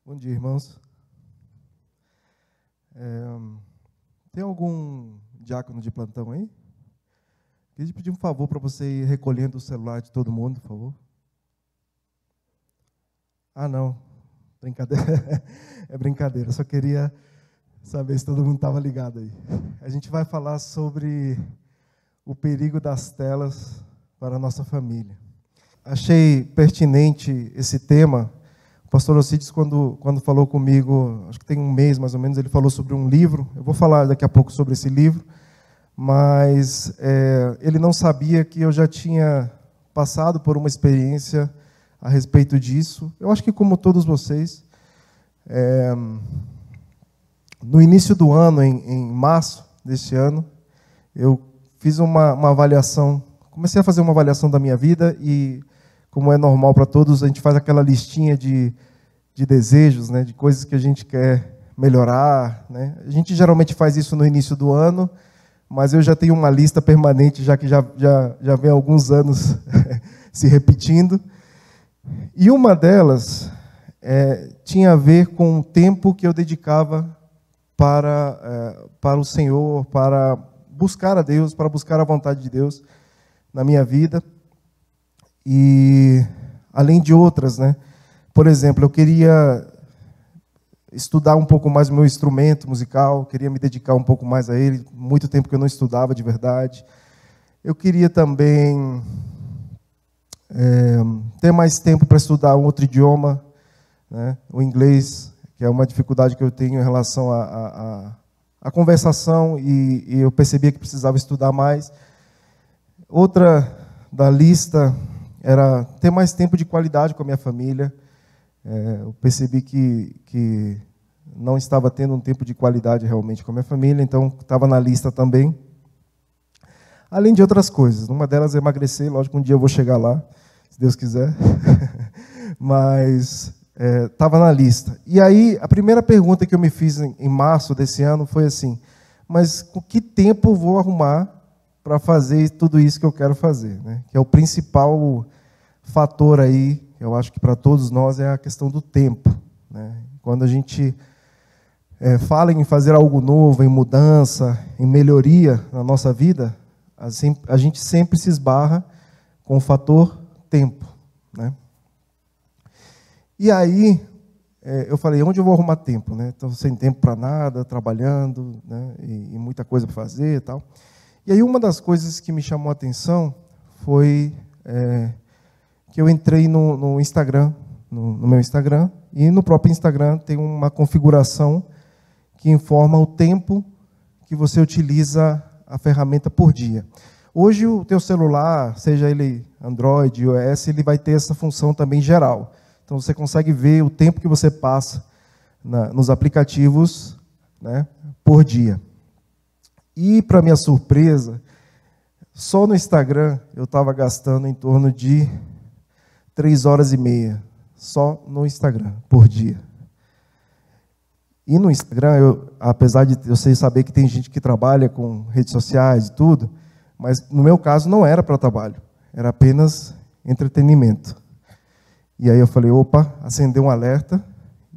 Bom dia, irmãos. Tem algum diácono de plantão aí? Queria pedir um favor para você ir recolhendo o celular de todo mundo, por favor. Ah, não. Brincadeira. É brincadeira. Só queria saber se todo mundo estava ligado aí. A gente vai falar sobre o perigo das telas para a nossa família. Achei pertinente esse tema. O pastor Ocides, quando falou comigo, acho que tem um mês mais ou menos, ele falou sobre um livro. Eu vou falar daqui a pouco sobre esse livro, mas ele não sabia que eu já tinha passado por uma experiência a respeito disso. Eu acho que, como todos vocês, no início do ano, em março deste ano, eu fiz uma avaliação, comecei a fazer uma avaliação da minha vida e, como é normal para todos, a gente faz aquela listinha de desejos, né, de coisas que a gente quer melhorar, né? A gente geralmente faz isso no início do ano, mas eu já tenho uma lista permanente, já que já vem há alguns anos se repetindo. E uma delas tinha a ver com o tempo que eu dedicava para o Senhor, para buscar a Deus, para buscar a vontade de Deus na minha vida. E além de outras, né? Por exemplo, eu queria estudar um pouco mais o meu instrumento musical, queria me dedicar um pouco mais a ele, muito tempo que eu não estudava de verdade. Eu queria também ter mais tempo para estudar um outro idioma, né? O inglês, que é uma dificuldade que eu tenho em relação à conversação, e eu percebia que precisava estudar mais. Outra da lista era ter mais tempo de qualidade com a minha família. Eu percebi que não estava tendo um tempo de qualidade realmente com a minha família, então estava na lista também. Além de outras coisas. Uma delas é emagrecer, lógico, um dia eu vou chegar lá, se Deus quiser. Mas estava na lista. E aí, a primeira pergunta que eu me fiz em março desse ano foi assim: mas com que tempo eu vou arrumar para fazer tudo isso que eu quero fazer, né? Que é o principal fator aí, eu acho que para todos nós, é a questão do tempo, né? Quando a gente fala em fazer algo novo, em mudança, em melhoria na nossa vida, assim, a gente sempre se esbarra com o fator tempo, né? E aí, eu falei, onde eu vou arrumar tempo, né? Estou sem tempo para nada, trabalhando, né? E muita coisa para fazer e tal. E aí uma das coisas que me chamou a atenção foi que eu entrei no Instagram, no meu Instagram, e no próprio Instagram tem uma configuração que informa o tempo que você utiliza a ferramenta por dia. Hoje o teu celular, seja ele Android, iOS, ele vai ter essa função também geral. Então você consegue ver o tempo que você passa nos aplicativos, né, por dia. E, para minha surpresa, só no Instagram eu estava gastando em torno de 3 horas e meia, só no Instagram, por dia. E no Instagram, apesar de eu saber que tem gente que trabalha com redes sociais e tudo, mas no meu caso não era para trabalho, era apenas entretenimento. E aí eu falei, opa, acendeu um alerta,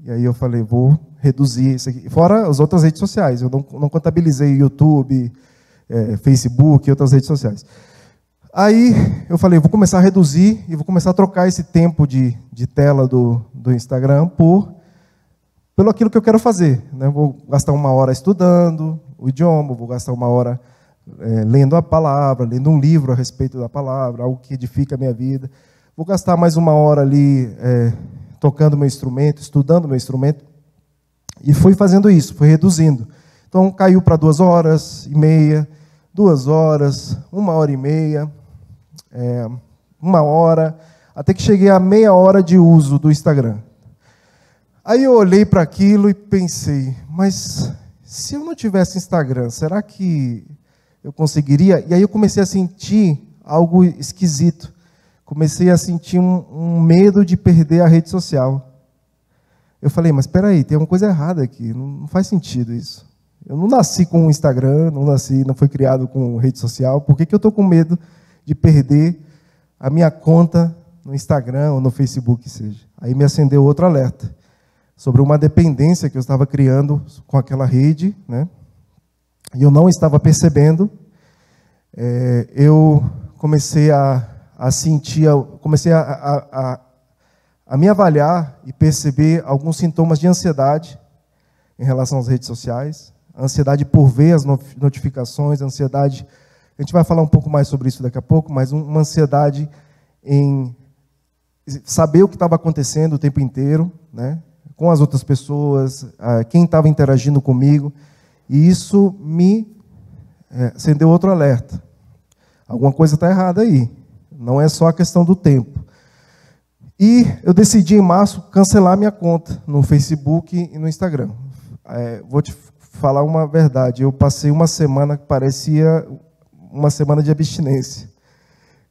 e aí eu falei, vou reduzir isso aqui. Fora as outras redes sociais, eu não contabilizei YouTube, Facebook e outras redes sociais. Aí eu falei, vou começar a reduzir e vou começar a trocar esse tempo de tela do Instagram pelo aquilo que eu quero fazer, né? Vou gastar 1 hora estudando o idioma, vou gastar 1 hora lendo a palavra, lendo um livro a respeito da palavra, algo que edifica a minha vida. Vou gastar mais 1 hora ali tocando meu instrumento, estudando meu instrumento. E fui fazendo isso, fui reduzindo. Então caiu para 2 horas e meia, 2 horas, 1 hora e meia, 1 hora, até que cheguei a meia hora de uso do Instagram. Aí eu olhei para aquilo e pensei, mas se eu não tivesse Instagram, será que eu conseguiria? E aí eu comecei a sentir algo esquisito. Comecei a sentir um medo de perder a rede social. Eu falei, mas espera aí, tem uma coisa errada aqui, não faz sentido isso. Eu não nasci com o Instagram, não fui criado com rede social, por que eu estou com medo de perder a minha conta no Instagram ou no Facebook, seja? Aí me acendeu outro alerta. sobre uma dependência que eu estava criando com aquela rede, né? E eu não estava percebendo. Eu comecei a sentir, comecei a me avaliar e perceber alguns sintomas de ansiedade em relação às redes sociais, ansiedade por ver as notificações, ansiedade, a gente vai falar um pouco mais sobre isso daqui a pouco, mas uma ansiedade em saber o que estava acontecendo o tempo inteiro, né, com as outras pessoas, quem estava interagindo comigo, e isso me acendeu outro alerta. Alguma coisa está errada aí, não é só a questão do tempo. E eu decidi, em março, cancelar minha conta no Facebook e no Instagram. Vou te falar uma verdade, eu passei uma semana que parecia uma semana de abstinência,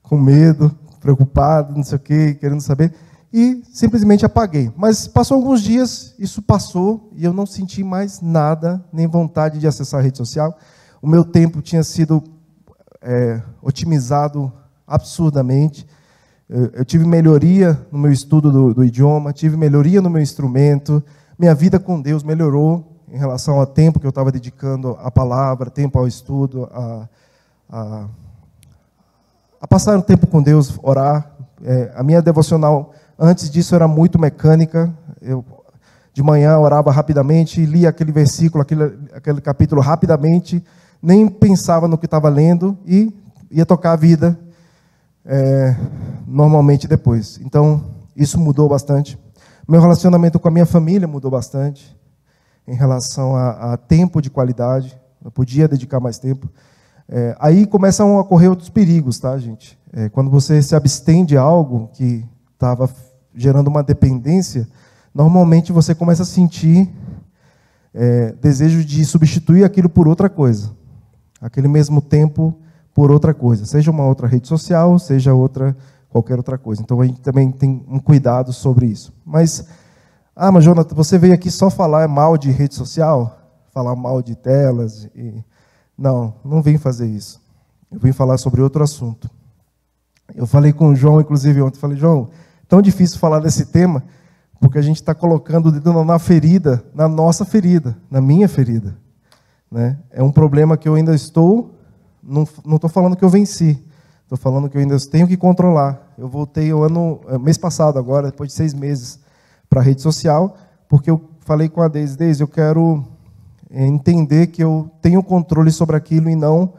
com medo, preocupado, não sei o quê, querendo saber, e simplesmente apaguei. Mas passou alguns dias, isso passou, e eu não senti mais nada, nem vontade de acessar a rede social. O meu tempo tinha sido otimizado absurdamente. Eu tive melhoria no meu estudo do idioma, tive melhoria no meu instrumento, minha vida com Deus melhorou em relação ao tempo que eu estava dedicando à palavra, tempo ao estudo, a passar um tempo com Deus, orar. A minha devocional, antes disso, era muito mecânica. Eu, de manhã, orava rapidamente, lia aquele versículo, aquele capítulo rapidamente, nem pensava no que estava lendo e ia tocar a vida normalmente depois. Então, isso mudou bastante. Meu relacionamento com a minha família mudou bastante em relação a tempo de qualidade. Eu podia dedicar mais tempo. Aí começam a ocorrer outros perigos, tá, gente? Quando você se abstém de algo que estava gerando uma dependência, normalmente você começa a sentir desejo de substituir aquilo por outra coisa. Aquele mesmo tempo por outra coisa. Seja uma outra rede social, seja qualquer outra coisa. Então, a gente também tem um cuidado sobre isso. Mas Jonathan, você veio aqui só falar mal de rede social? Falar mal de telas? Não vim fazer isso. Eu vim falar sobre outro assunto. Eu falei com o João, inclusive, ontem. Falei, João, tão difícil falar desse tema, porque a gente está colocando o dedo na ferida, na nossa ferida, na minha ferida. Né? É um problema que eu ainda estou... Não estou falando que eu venci. Estou falando que eu ainda tenho que controlar. Eu voltei mês passado agora, depois de 6 meses, para a rede social, porque eu falei com a Deise, eu quero entender que eu tenho controle sobre aquilo e não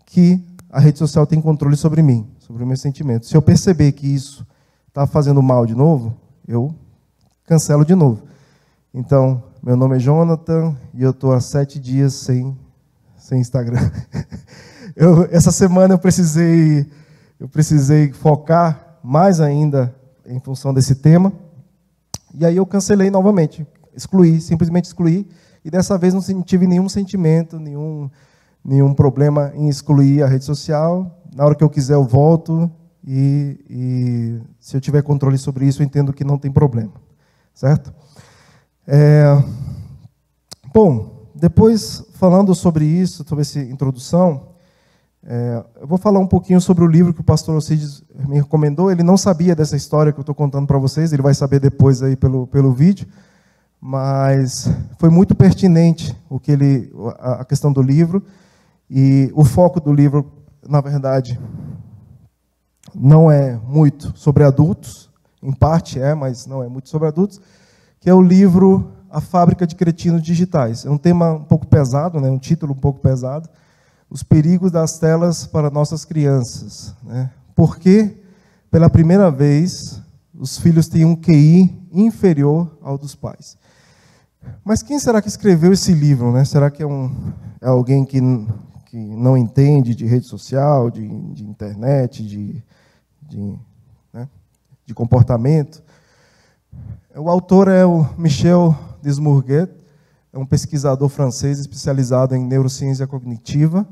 que a rede social tem controle sobre mim, sobre os meus sentimentos. Se eu perceber que isso está fazendo mal de novo, eu cancelo de novo. Então, meu nome é Jonathan e eu estou há 7 dias sem Instagram. Essa semana eu precisei focar mais ainda em função desse tema, e aí eu cancelei novamente, simplesmente excluí, e dessa vez não tive nenhum sentimento, nenhum problema em excluir a rede social. Na hora que eu quiser eu volto, e se eu tiver controle sobre isso, eu entendo que não tem problema, certo? Bom, depois, falando sobre isso, sobre essa introdução, eu vou falar um pouquinho sobre o livro que o pastor Alcides me recomendou. Ele não sabia dessa história que eu estou contando para vocês, ele vai saber depois aí pelo vídeo, mas foi muito pertinente a questão do livro, e o foco do livro, na verdade, não é muito sobre adultos, em parte mas não é muito sobre adultos, que é o livro A Fábrica de Cretinos Digitais. É um tema um pouco pesado, né? Um título um pouco pesado, Os Perigos das Telas para Nossas Crianças. Né? Porque, pela primeira vez, os filhos têm um QI inferior ao dos pais. Mas quem será que escreveu esse livro? Né? Será que é alguém que não entende de rede social, de internet, de comportamento? O autor é o Michel Desmourguet, é um pesquisador francês especializado em neurociência cognitiva.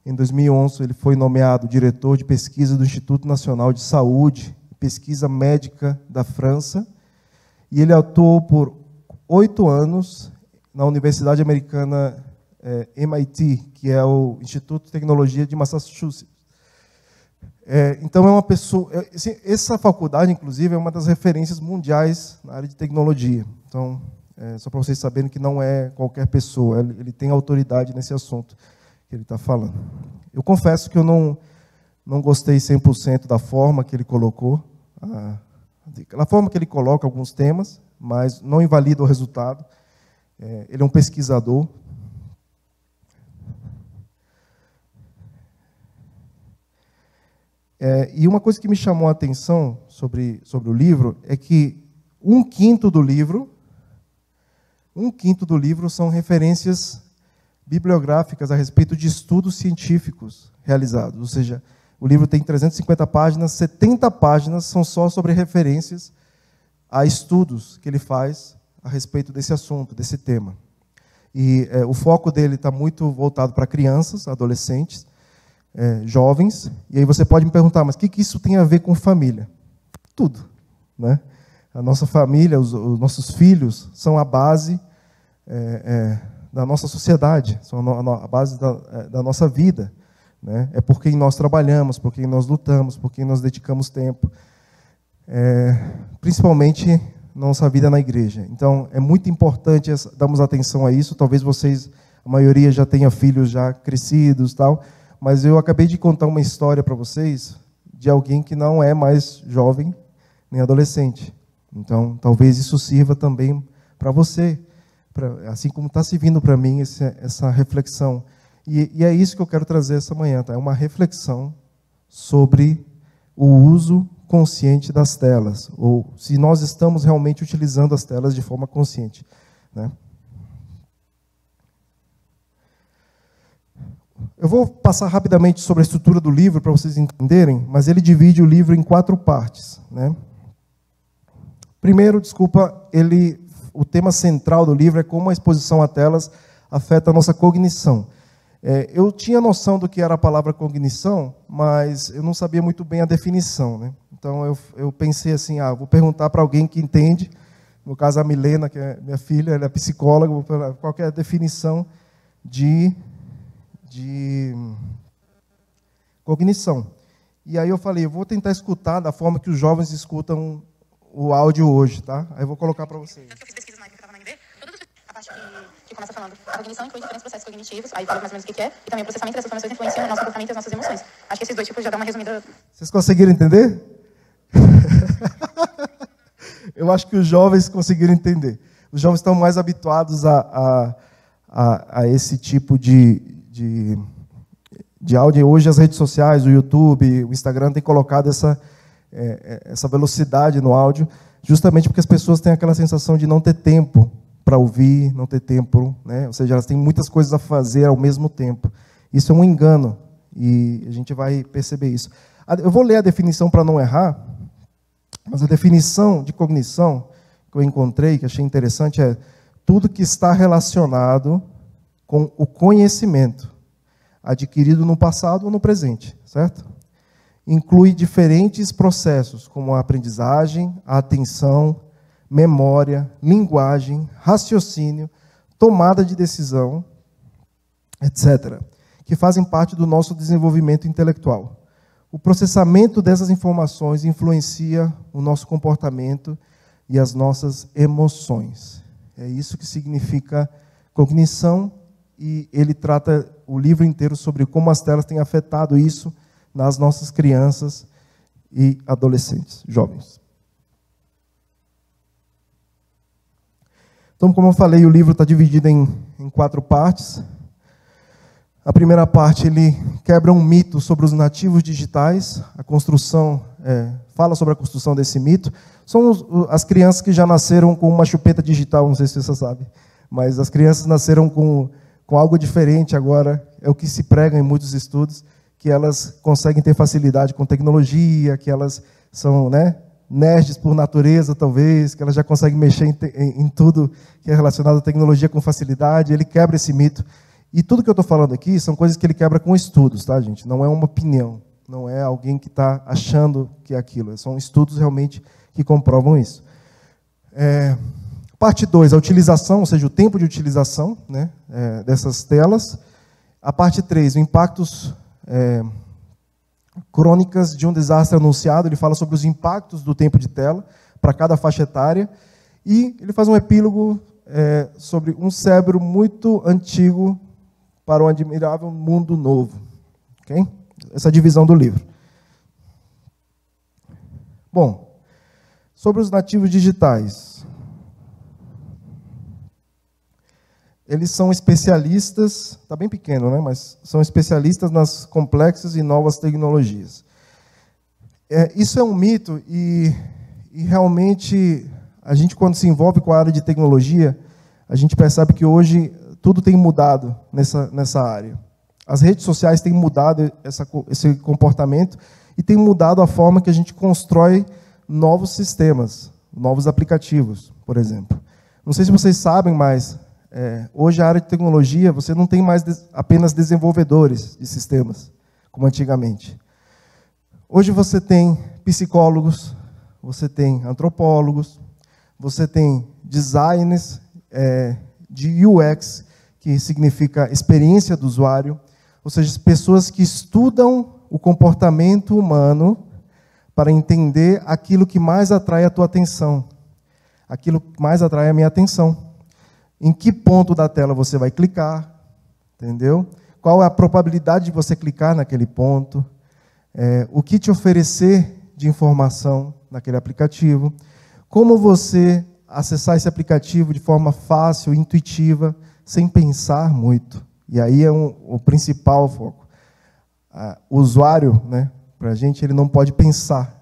Em 2011, ele foi nomeado diretor de pesquisa do Instituto Nacional de Saúde e Pesquisa Médica da França, e ele atuou por 8 anos na Universidade Americana MIT, que é o Instituto de Tecnologia de Massachusetts. Então, é uma pessoa... essa faculdade, inclusive, é uma das referências mundiais na área de tecnologia. Então, só para vocês saberem que não é qualquer pessoa, ele tem autoridade nesse assunto que ele está falando. Eu confesso que eu não gostei 100% da forma que ele colocou, da forma que ele coloca alguns temas, mas não invalida o resultado. Ele é um pesquisador. E uma coisa que me chamou a atenção sobre o livro é que um quinto do livro são referências bibliográficas a respeito de estudos científicos realizados. Ou seja, o livro tem 350 páginas, 70 páginas são só sobre referências a estudos que ele faz a respeito desse assunto, desse tema. E o foco dele está muito voltado para crianças, adolescentes, jovens. E aí você pode me perguntar, mas o que isso tem a ver com família? Tudo, né? A nossa família, os nossos filhos, são a base da nossa sociedade, são a base da nossa vida, né? É por quem nós trabalhamos, por quem nós lutamos, por quem nós dedicamos tempo, principalmente na nossa vida na igreja. Então, é muito importante darmos atenção a isso. Talvez vocês, a maioria, já tenha filhos já crescidos, tal, mas eu acabei de contar uma história para vocês de alguém que não é mais jovem nem adolescente. Então, talvez isso sirva também para você, assim como está servindo para mim essa reflexão. E é isso que eu quero trazer essa manhã, tá? É uma reflexão sobre o uso consciente das telas, ou se nós estamos realmente utilizando as telas de forma consciente, né? Eu vou passar rapidamente sobre a estrutura do livro para vocês entenderem, mas ele divide o livro em 4 partes, né? Primeiro, o tema central do livro é como a exposição a telas afeta a nossa cognição. Eu tinha noção do que era a palavra cognição, mas eu não sabia muito bem a definição, né? Então eu pensei assim, vou perguntar para alguém que entende, no caso a Milena, que é minha filha, ela é psicóloga, qual que é a definição de cognição. E aí eu falei, eu vou tentar escutar da forma que os jovens escutam o áudio hoje, tá? Aí eu vou colocar para vocês. Eu fiz pesquisas na época que eu estava na UNB, a parte que começa falando, a cognição inclui diferentes processos cognitivos, aí fala mais ou menos o que é, e também o processamento dessas informações influenciam o nosso comportamento e as nossas emoções. Acho que esses 2 tipos já dão uma resumida. Vocês conseguiram entender? Eu acho que os jovens conseguiram entender. Os jovens estão mais habituados a esse tipo de áudio. Hoje as redes sociais, o YouTube, o Instagram têm colocado essa velocidade no áudio, justamente porque as pessoas têm aquela sensação de não ter tempo para ouvir, não ter tempo, né? Ou seja, elas têm muitas coisas a fazer ao mesmo tempo. Isso é um engano, e a gente vai perceber isso. Eu vou ler a definição para não errar, mas a definição de cognição que eu encontrei, que achei interessante, é tudo que está relacionado com o conhecimento adquirido no passado ou no presente, certo? Inclui diferentes processos, como a aprendizagem, a atenção, memória, linguagem, raciocínio, tomada de decisão, etc., que fazem parte do nosso desenvolvimento intelectual. O processamento dessas informações influencia o nosso comportamento e as nossas emoções. É isso que significa cognição, e ele trata o livro inteiro sobre como as telas têm afetado isso nas nossas crianças e adolescentes, jovens. Então, como eu falei, o livro está dividido em 4 partes. A primeira parte, ele quebra um mito sobre os nativos digitais. A construção, fala sobre a construção desse mito. São as crianças que já nasceram com uma chupeta digital, não sei se você sabe, mas as crianças nasceram com algo diferente agora, é o que se prega em muitos estudos, que elas conseguem ter facilidade com tecnologia, que elas são, né, nerds por natureza, talvez, que elas já conseguem mexer em tudo que é relacionado à tecnologia com facilidade. Ele quebra esse mito. E tudo que eu estou falando aqui são coisas que ele quebra com estudos, tá, gente? Não é uma opinião, não é alguém que está achando que é aquilo. São estudos realmente que comprovam isso. Parte 2, a utilização, ou seja, o tempo de utilização, né, dessas telas. A parte 3, impactos Crônicas de um Desastre Anunciado. Ele fala sobre os impactos do tempo de tela para cada faixa etária. E ele faz um epílogo sobre um cérebro muito antigo para um admirável mundo novo. Okay? Essa é a divisão do livro. Bom, sobre os nativos digitais. Eles são especialistas, está bem pequeno, né? Mas são especialistas nas complexas e novas tecnologias. Isso é um mito e realmente a gente, quando se envolve com a área de tecnologia, a gente percebe que hoje tudo tem mudado nessa área. As redes sociais têm mudado esse comportamento e têm mudado a forma que a gente constrói novos sistemas, novos aplicativos, por exemplo. Não sei se vocês sabem, mas hoje a área de tecnologia, você não tem mais apenas desenvolvedores de sistemas, como antigamente. Hoje você tem psicólogos, você tem antropólogos, você tem designers de UX, que significa experiência do usuário, ou seja, pessoas que estudam o comportamento humano para entender aquilo que mais atrai a tua atenção, aquilo que mais atrai a minha atenção. Em que ponto da tela você vai clicar, entendeu? Qual é a probabilidade de você clicar naquele ponto? O que te oferecer de informação naquele aplicativo? Como você acessar esse aplicativo de forma fácil, intuitiva, sem pensar muito? E aí é o principal foco. O usuário, né, para a gente, ele não pode pensar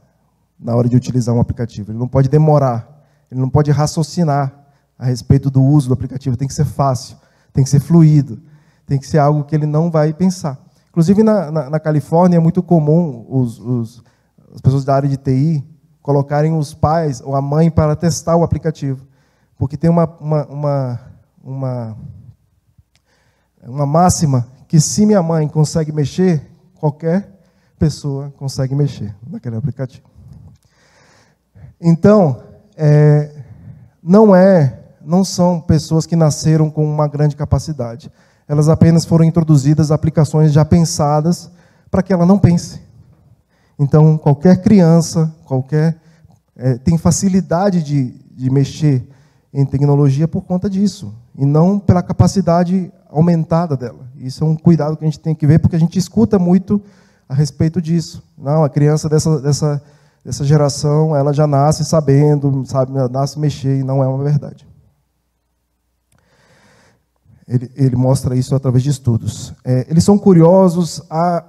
na hora de utilizar um aplicativo. Ele não pode demorar, ele não pode raciocinar a respeito do uso do aplicativo. Tem que ser fácil, tem que ser fluido, tem que ser algo que ele não vai pensar. Inclusive, na Califórnia, é muito comum as pessoas da área de TI colocarem os pais ou a mãe para testar o aplicativo. Porque tem uma máxima que, se minha mãe consegue mexer, qualquer pessoa consegue mexer naquele aplicativo. Então, não são pessoas que nasceram com uma grande capacidade. Elas apenas foram introduzidas aplicações já pensadas para que ela não pense. Então, qualquer criança, tem facilidade de mexer em tecnologia por conta disso, e não pela capacidade aumentada dela. Isso é um cuidado que a gente tem que ver, porque a gente escuta muito a respeito disso. Não, a criança dessa geração, ela já nasce sabendo, nasce mexer, e não é uma verdade. Ele mostra isso através de estudos. Eles são curiosos,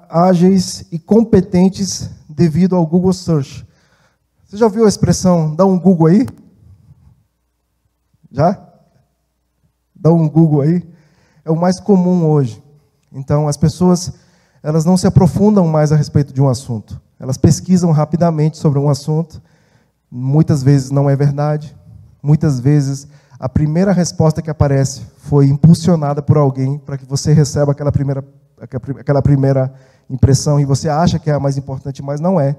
ágeis e competentes devido ao Google Search. Você já ouviu a expressão, dá um Google aí? Já? Dá um Google aí? É o mais comum hoje. Então, as pessoas, elas não se aprofundam mais a respeito de um assunto. Elas pesquisam rapidamente sobre um assunto. Muitas vezes não é verdade. Muitas vezes a primeira resposta que aparece foi impulsionada por alguém para que você receba aquela primeira impressão, e você acha que é a mais importante, mas não é.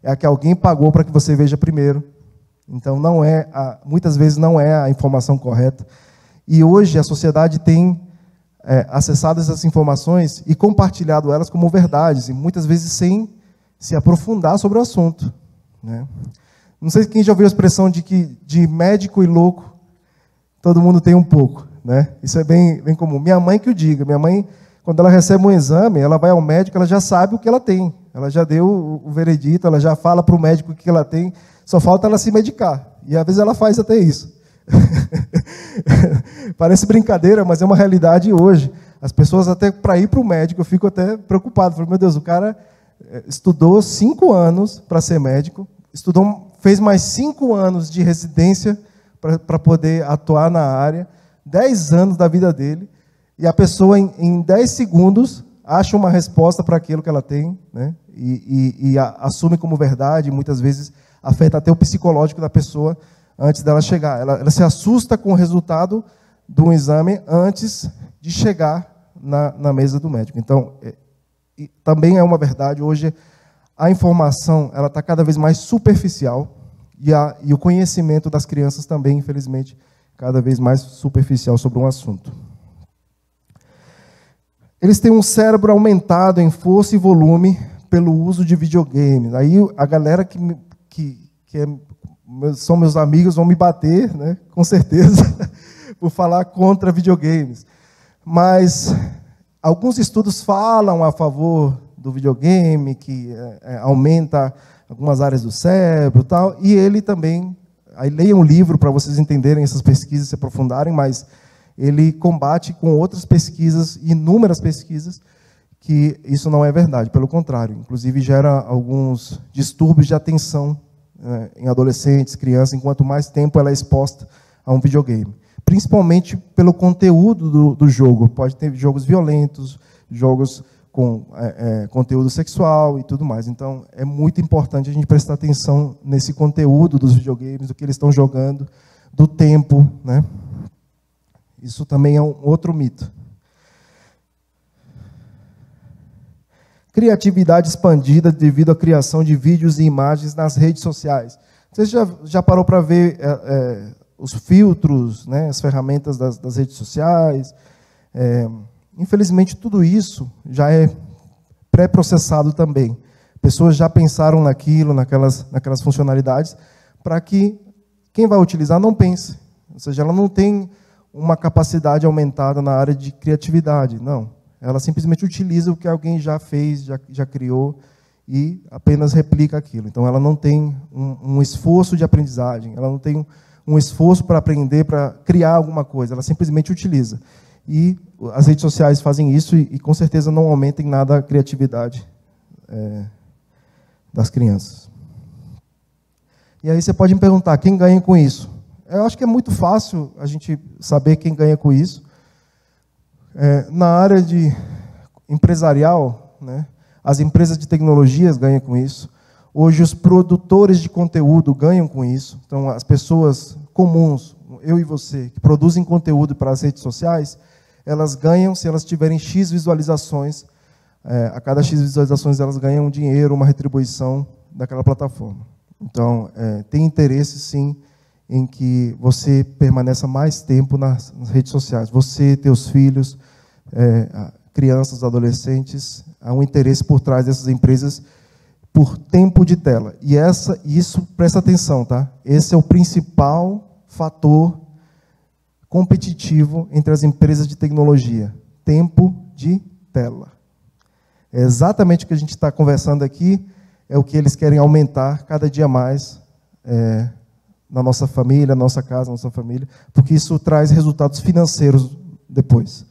É a que alguém pagou para que você veja primeiro. Então, muitas vezes não é a informação correta. E hoje a sociedade tem acessado essas informações e compartilhado elas como verdades, e muitas vezes sem se aprofundar sobre o assunto, né? Não sei quem já ouviu a expressão de médico e louco, todo mundo tem um pouco, né? Isso é bem comum. Minha mãe que o diga. Minha mãe, quando ela recebe um exame, ela vai ao médico, ela já sabe o que ela tem. Ela já deu o veredito, ela já fala para o médico o que ela tem, só falta ela se medicar. E às vezes ela faz até isso. Parece brincadeira, mas é uma realidade hoje. As pessoas, até para ir para o médico, eu fico até preocupado. Falo, meu Deus, o cara estudou 5 anos para ser médico, fez mais 5 anos de residência para poder atuar na área, 10 anos da vida dele, e a pessoa, em 10 segundos, acha uma resposta para aquilo que ela tem, né? E assume como verdade, e muitas vezes afeta até o psicológico da pessoa antes dela chegar. Ela se assusta com o resultado de um exame antes de chegar na mesa do médico. Então, também é uma verdade, hoje a informação está cada vez mais superficial, e o conhecimento das crianças também, infelizmente, cada vez mais superficial sobre um assunto. Eles têm um cérebro aumentado em força e volume, pelo uso de videogames. Aí a galera são meus amigos vão me bater, né, com certeza, por falar contra videogames. Mas alguns estudos falam a favor do videogame, que aumenta algumas áreas do cérebro e tal, e ele também, aí leiam um livro para vocês entenderem essas pesquisas, se aprofundarem, mas ele combate com outras pesquisas, inúmeras pesquisas, que isso não é verdade, pelo contrário, inclusive gera alguns distúrbios de atenção em adolescentes, crianças, enquanto mais tempo ela é exposta a um videogame. Principalmente pelo conteúdo do jogo. Pode ter jogos violentos, jogos com conteúdo sexual e tudo mais. Então, é muito importante a gente prestar atenção nesse conteúdo dos videogames, do que eles estão jogando, do tempo, né? Isso também é um outro mito. Criatividade expandida devido à criação de vídeos e imagens nas redes sociais. Você já parou para ver os filtros, né, as ferramentas das redes sociais? Infelizmente, tudo isso já é pré-processado também. Pessoas já pensaram naquilo, naquelas funcionalidades, para que quem vai utilizar não pense. Ou seja, ela não tem uma capacidade aumentada na área de criatividade, não. Ela simplesmente utiliza o que alguém já fez, já criou, e apenas replica aquilo. Então, ela não tem um esforço de aprendizagem, ela não tem um esforço para aprender, para criar alguma coisa, ela simplesmente utiliza. E as redes sociais fazem isso e com certeza não aumentam em nada a criatividade das crianças. E aí você pode me perguntar, quem ganha com isso? Eu acho que é muito fácil a gente saber quem ganha com isso. Na área empresarial, né, as empresas de tecnologias ganham com isso. Hoje, os produtores de conteúdo ganham com isso. Então, as pessoas comuns, eu e você, que produzem conteúdo para as redes sociais, elas ganham se elas tiverem X visualizações. A cada X visualizações, elas ganham dinheiro, uma retribuição daquela plataforma. Então, tem interesse, sim, em que você permaneça mais tempo nas redes sociais. Você, teus filhos, crianças, adolescentes, há um interesse por trás dessas empresas por tempo de tela. E isso, presta atenção, tá? Esse é o principal fator competitivo entre as empresas de tecnologia. Tempo de tela. É exatamente o que a gente está conversando aqui, é o que eles querem aumentar cada dia mais na nossa família, na nossa casa, na nossa família, porque isso traz resultados financeiros depois.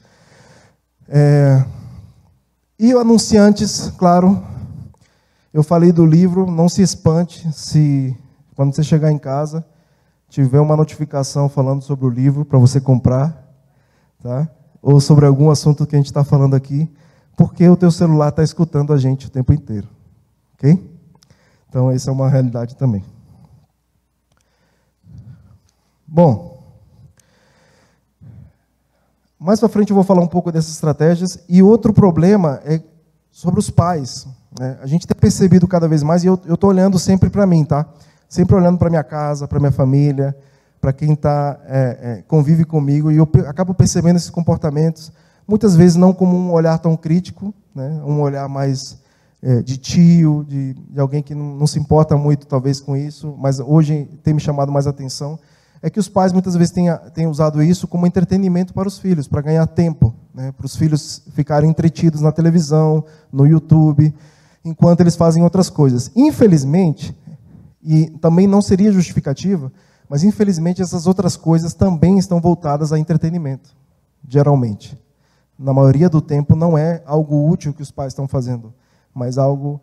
E anunciantes, claro, eu falei do livro, não se espante se, quando você chegar em casa, tiver uma notificação falando sobre o livro para você comprar, tá? Ou sobre algum assunto que a gente está falando aqui, porque o teu celular está escutando a gente o tempo inteiro. Ok? Então, essa é uma realidade também. Bom, mais para frente eu vou falar um pouco dessas estratégias. E outro problema é sobre os pais, né? A gente tem percebido cada vez mais, e eu estou olhando sempre para mim, tá? Sempre olhando para minha casa, para minha família, para quem convive comigo, e eu acabo percebendo esses comportamentos, muitas vezes não como um olhar tão crítico, né? Um olhar mais de tio, de alguém que não se importa muito, talvez, com isso, mas hoje tem me chamado mais atenção, é que os pais muitas vezes têm usado isso como entretenimento para os filhos, para ganhar tempo, né? Para os filhos ficarem entretidos na televisão, no YouTube, enquanto eles fazem outras coisas. Infelizmente, e também não seria justificativa, mas infelizmente essas outras coisas também estão voltadas a entretenimento, geralmente. Na maioria do tempo não é algo útil que os pais estão fazendo, mas algo,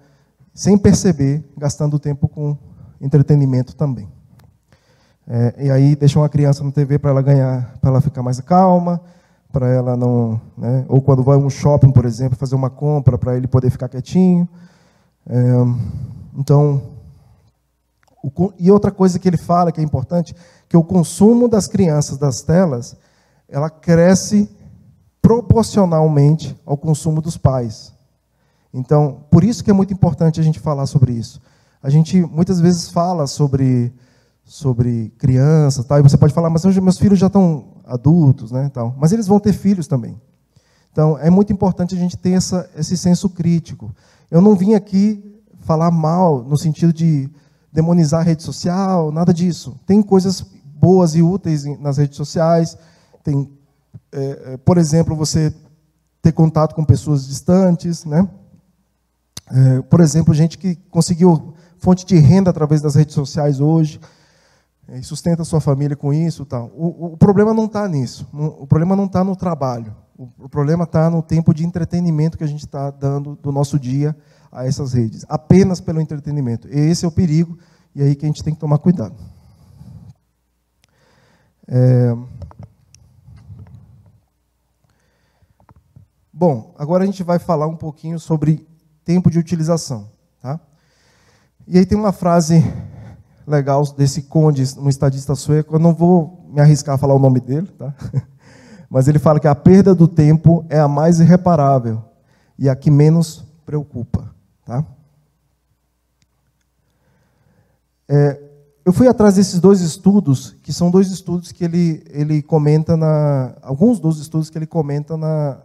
sem perceber, gastando tempo com entretenimento também. E aí deixam uma criança na TV para ela ganhar, para ela ficar mais calma, para ela não, né? Ou quando vai a um shopping, por exemplo, fazer uma compra para ele poder ficar quietinho. Então, e outra coisa que ele fala que é importante, que o consumo das crianças das telas, ela cresce proporcionalmente ao consumo dos pais. Então, por isso que é muito importante a gente falar sobre isso. A gente muitas vezes fala sobre criança, tal, e você pode falar, mas hoje meus filhos já estão adultos, né, tal, mas eles vão ter filhos também. Então, é muito importante a gente ter esse senso crítico. Eu não vim aqui falar mal, no sentido de demonizar a rede social, nada disso. Tem coisas boas e úteis nas redes sociais. Tem, por exemplo, você ter contato com pessoas distantes, né? Por exemplo, gente que conseguiu fonte de renda através das redes sociais hoje, e sustenta a sua família com isso. Tal. O problema não está nisso. O problema não está no trabalho. O problema está no tempo de entretenimento que a gente está dando do nosso dia a essas redes. Apenas pelo entretenimento. E esse é o perigo, e é aí que a gente tem que tomar cuidado. Bom, agora a gente vai falar um pouquinho sobre tempo de utilização. Tá? E aí tem uma frase legal desse conde, um estadista sueco, eu não vou me arriscar a falar o nome dele, tá? Mas ele fala que a perda do tempo é a mais irreparável e a que menos preocupa. Tá? Eu fui atrás desses dois estudos, que são dois estudos que ele comenta, alguns dos estudos que ele comenta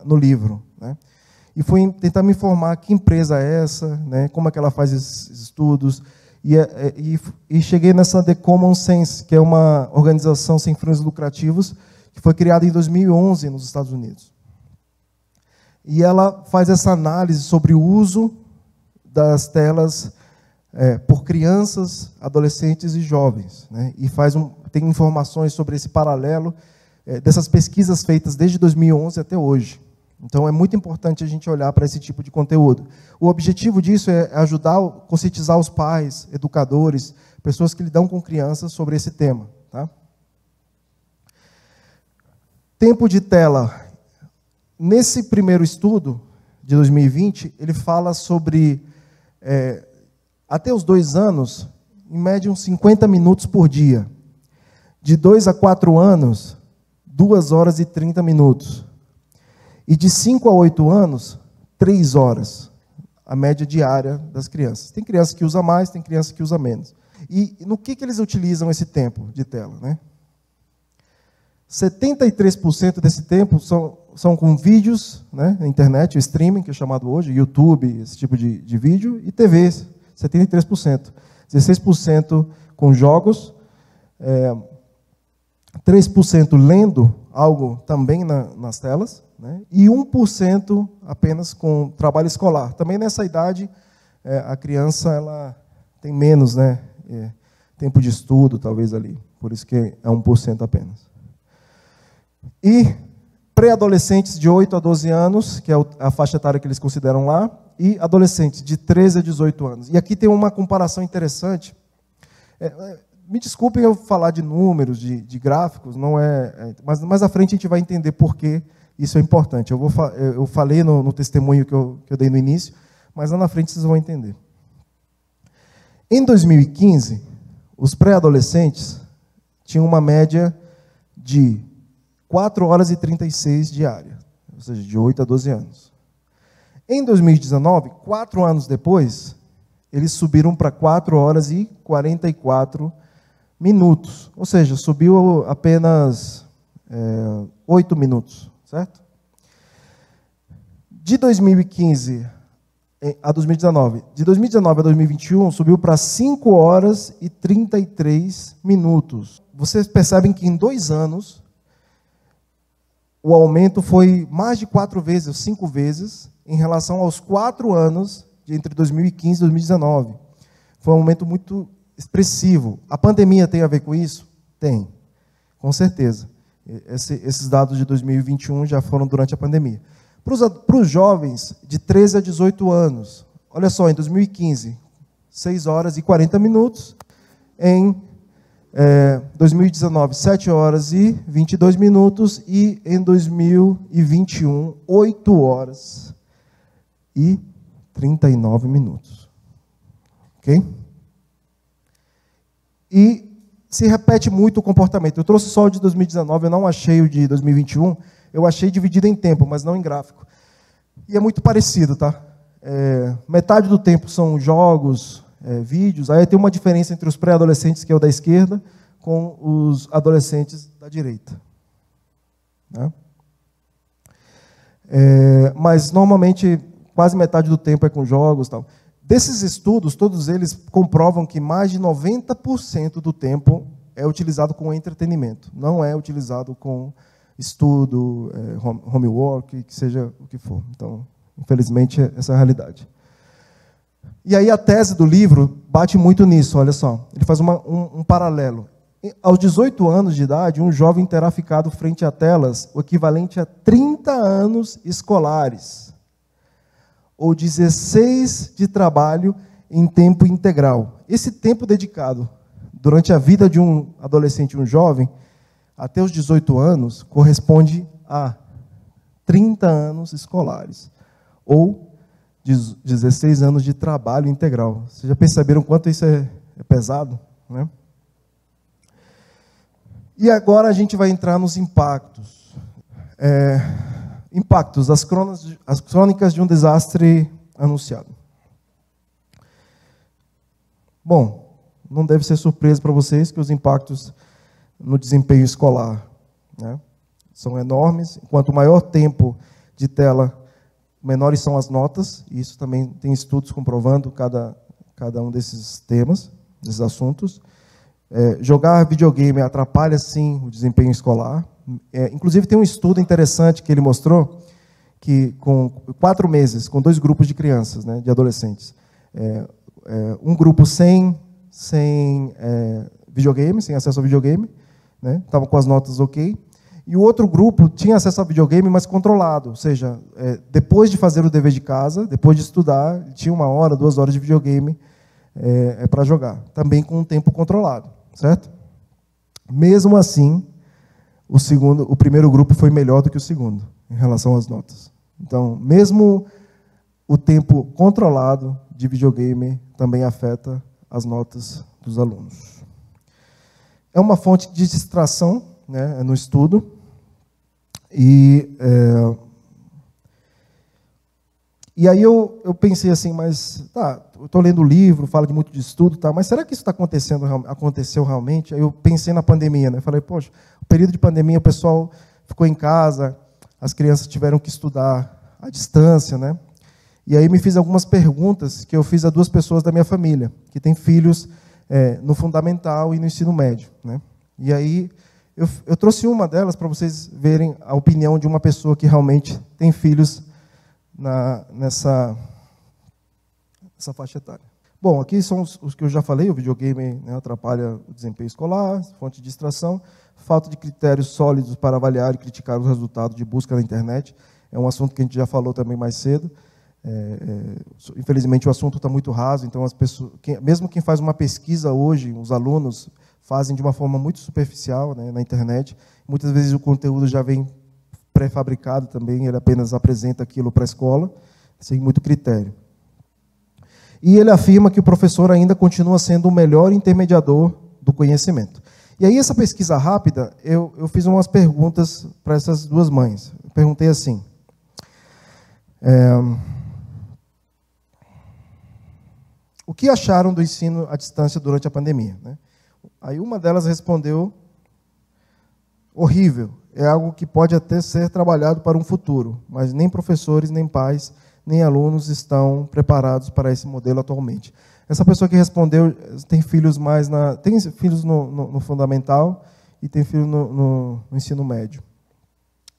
no livro. Né? E fui tentar me informar que empresa é essa, né? Como é que ela faz esses estudos. E cheguei nessa The Common Sense, que é uma organização sem fins lucrativos, que foi criada em 2011 nos Estados Unidos. E ela faz essa análise sobre o uso das telas por crianças, adolescentes e jovens. Né? E tem informações sobre esse paralelo dessas pesquisas feitas desde 2011 até hoje. Então, é muito importante a gente olhar para esse tipo de conteúdo. O objetivo disso é ajudar, conscientizar os pais, educadores, pessoas que lidam com crianças sobre esse tema. Tá? Tempo de tela. Nesse primeiro estudo, de 2020, ele fala sobre, até os 2 anos, em média, uns 50 minutos por dia. De 2 a 4 anos, 2 horas e 30 minutos. E de 5 a 8 anos, 3 horas, a média diária das crianças. Tem criança que usa mais, tem criança que usa menos. E no que eles utilizam esse tempo de tela? Né? 73% desse tempo são com vídeos, né, na internet, o streaming, que é chamado hoje, YouTube, esse tipo de vídeo, e TV, 73%. 16% com jogos, 3% lendo algo também nas telas, né? E 1% apenas com trabalho escolar. Também nessa idade, a criança ela tem menos, né, tempo de estudo, talvez ali. Por isso que é 1% apenas. E pré-adolescentes de 8 a 12 anos, que é a faixa etária que eles consideram lá, e adolescentes de 13 a 18 anos. E aqui tem uma comparação interessante. Me desculpem eu falar de números, de gráficos, não mas mais à frente a gente vai entender por que isso é importante. Eu falei no testemunho que eu dei no início, mas lá na frente vocês vão entender. Em 2015, os pré-adolescentes tinham uma média de 4 horas e 36 diária, ou seja, de 8 a 12 anos. Em 2019, 4 anos depois, eles subiram para 4 horas e 44 minutos, ou seja, subiu apenas 8 minutos, certo? De 2015 a 2019, de 2019 a 2021, subiu para 5 horas e 33 minutos. Vocês percebem que em 2 anos, o aumento foi mais de 4 vezes, ou 5 vezes, em relação aos 4 anos entre 2015 e 2019. Foi um aumento muito expressivo. A pandemia tem a ver com isso? Tem, com certeza. Esses dados de 2021 já foram durante a pandemia. Para os jovens de 13 a 18 anos, olha só, em 2015, 6 horas e 40 minutos. Em 2019, 7 horas e 22 minutos. E em 2021, 8 horas e 39 minutos. Ok? E se repete muito o comportamento. Eu trouxe só o de 2019, eu não achei o de 2021. Eu achei dividido em tempo, mas não em gráfico. E é muito parecido, tá? Metade do tempo são jogos, vídeos. Aí tem uma diferença entre os pré-adolescentes, que é o da esquerda, com os adolescentes da direita. Né? Mas, normalmente, quase metade do tempo é com jogos e tal. Desses estudos, todos eles comprovam que mais de 90% do tempo é utilizado com entretenimento. Não é utilizado com estudo, homework, que seja o que for. Então, infelizmente, essa é a realidade. E aí a tese do livro bate muito nisso, olha só. Ele faz um paralelo. Aos 18 anos de idade, um jovem terá ficado frente a telas o equivalente a 30 anos escolares, ou 16 de trabalho em tempo integral. Esse tempo dedicado durante a vida de um adolescente, um jovem, até os 18 anos, corresponde a 30 anos escolares, ou 16 anos de trabalho integral. Vocês já perceberam quanto isso é pesado, né? E agora a gente vai entrar nos impactos. Impactos, as crônicas de um desastre anunciado. Bom, não deve ser surpresa para vocês que os impactos no desempenho escolar, né, são enormes. Quanto maior tempo de tela, menores são as notas. Isso também tem estudos comprovando cada um desses temas, desses assuntos. Jogar videogame atrapalha, sim, o desempenho escolar. Inclusive, tem um estudo interessante que ele mostrou que, com 4 meses, com 2 grupos de crianças, né, de adolescentes, um grupo sem videogame, sem acesso ao videogame, né, estava com as notas ok, e o outro grupo tinha acesso ao videogame, mas controlado, ou seja, depois de fazer o dever de casa, depois de estudar, tinha 1 hora, 2 horas de videogame para jogar, também com um tempo controlado, certo? Mesmo assim, o primeiro grupo foi melhor do que o segundo, em relação às notas. Então, mesmo o tempo controlado de videogame também afeta as notas dos alunos. É uma fonte de distração, né, no estudo, e aí eu pensei assim, mas eu estou lendo o livro, fala muito de estudo, mas será que isso aconteceu realmente? Aí eu pensei na pandemia, né? Falei, poxa, o período de pandemia o pessoal ficou em casa, as crianças tiveram que estudar à distância, né? E aí me fiz algumas perguntas que eu fiz a 2 pessoas da minha família, que têm filhos no fundamental e no ensino médio, né? E aí eu trouxe uma delas para vocês verem a opinião de uma pessoa que realmente tem filhos nessa faixa etária. Bom, aqui são os que eu já falei. O videogame, né, atrapalha o desempenho escolar, fonte de distração, falta de critérios sólidos para avaliar e criticar os resultados de busca na internet. É um assunto que a gente já falou também mais cedo. Infelizmente, o assunto está muito raso, então as pessoas, mesmo quem faz uma pesquisa hoje, os alunos fazem de uma forma muito superficial, né, na internet. Muitas vezes o conteúdo já vem pré-fabricado também, ele apenas apresenta aquilo para a escola, sem muito critério. E ele afirma que o professor ainda continua sendo o melhor intermediador do conhecimento. E aí, essa pesquisa rápida, eu fiz umas perguntas para essas 2 mães. Eu perguntei assim: o que acharam do ensino à distância durante a pandemia, né? Aí uma delas respondeu: horrível, é algo que pode até ser trabalhado para um futuro, mas nem professores, nem pais, nem alunos estão preparados para esse modelo atualmente. Essa pessoa que respondeu tem filhos no fundamental e tem filhos no ensino médio.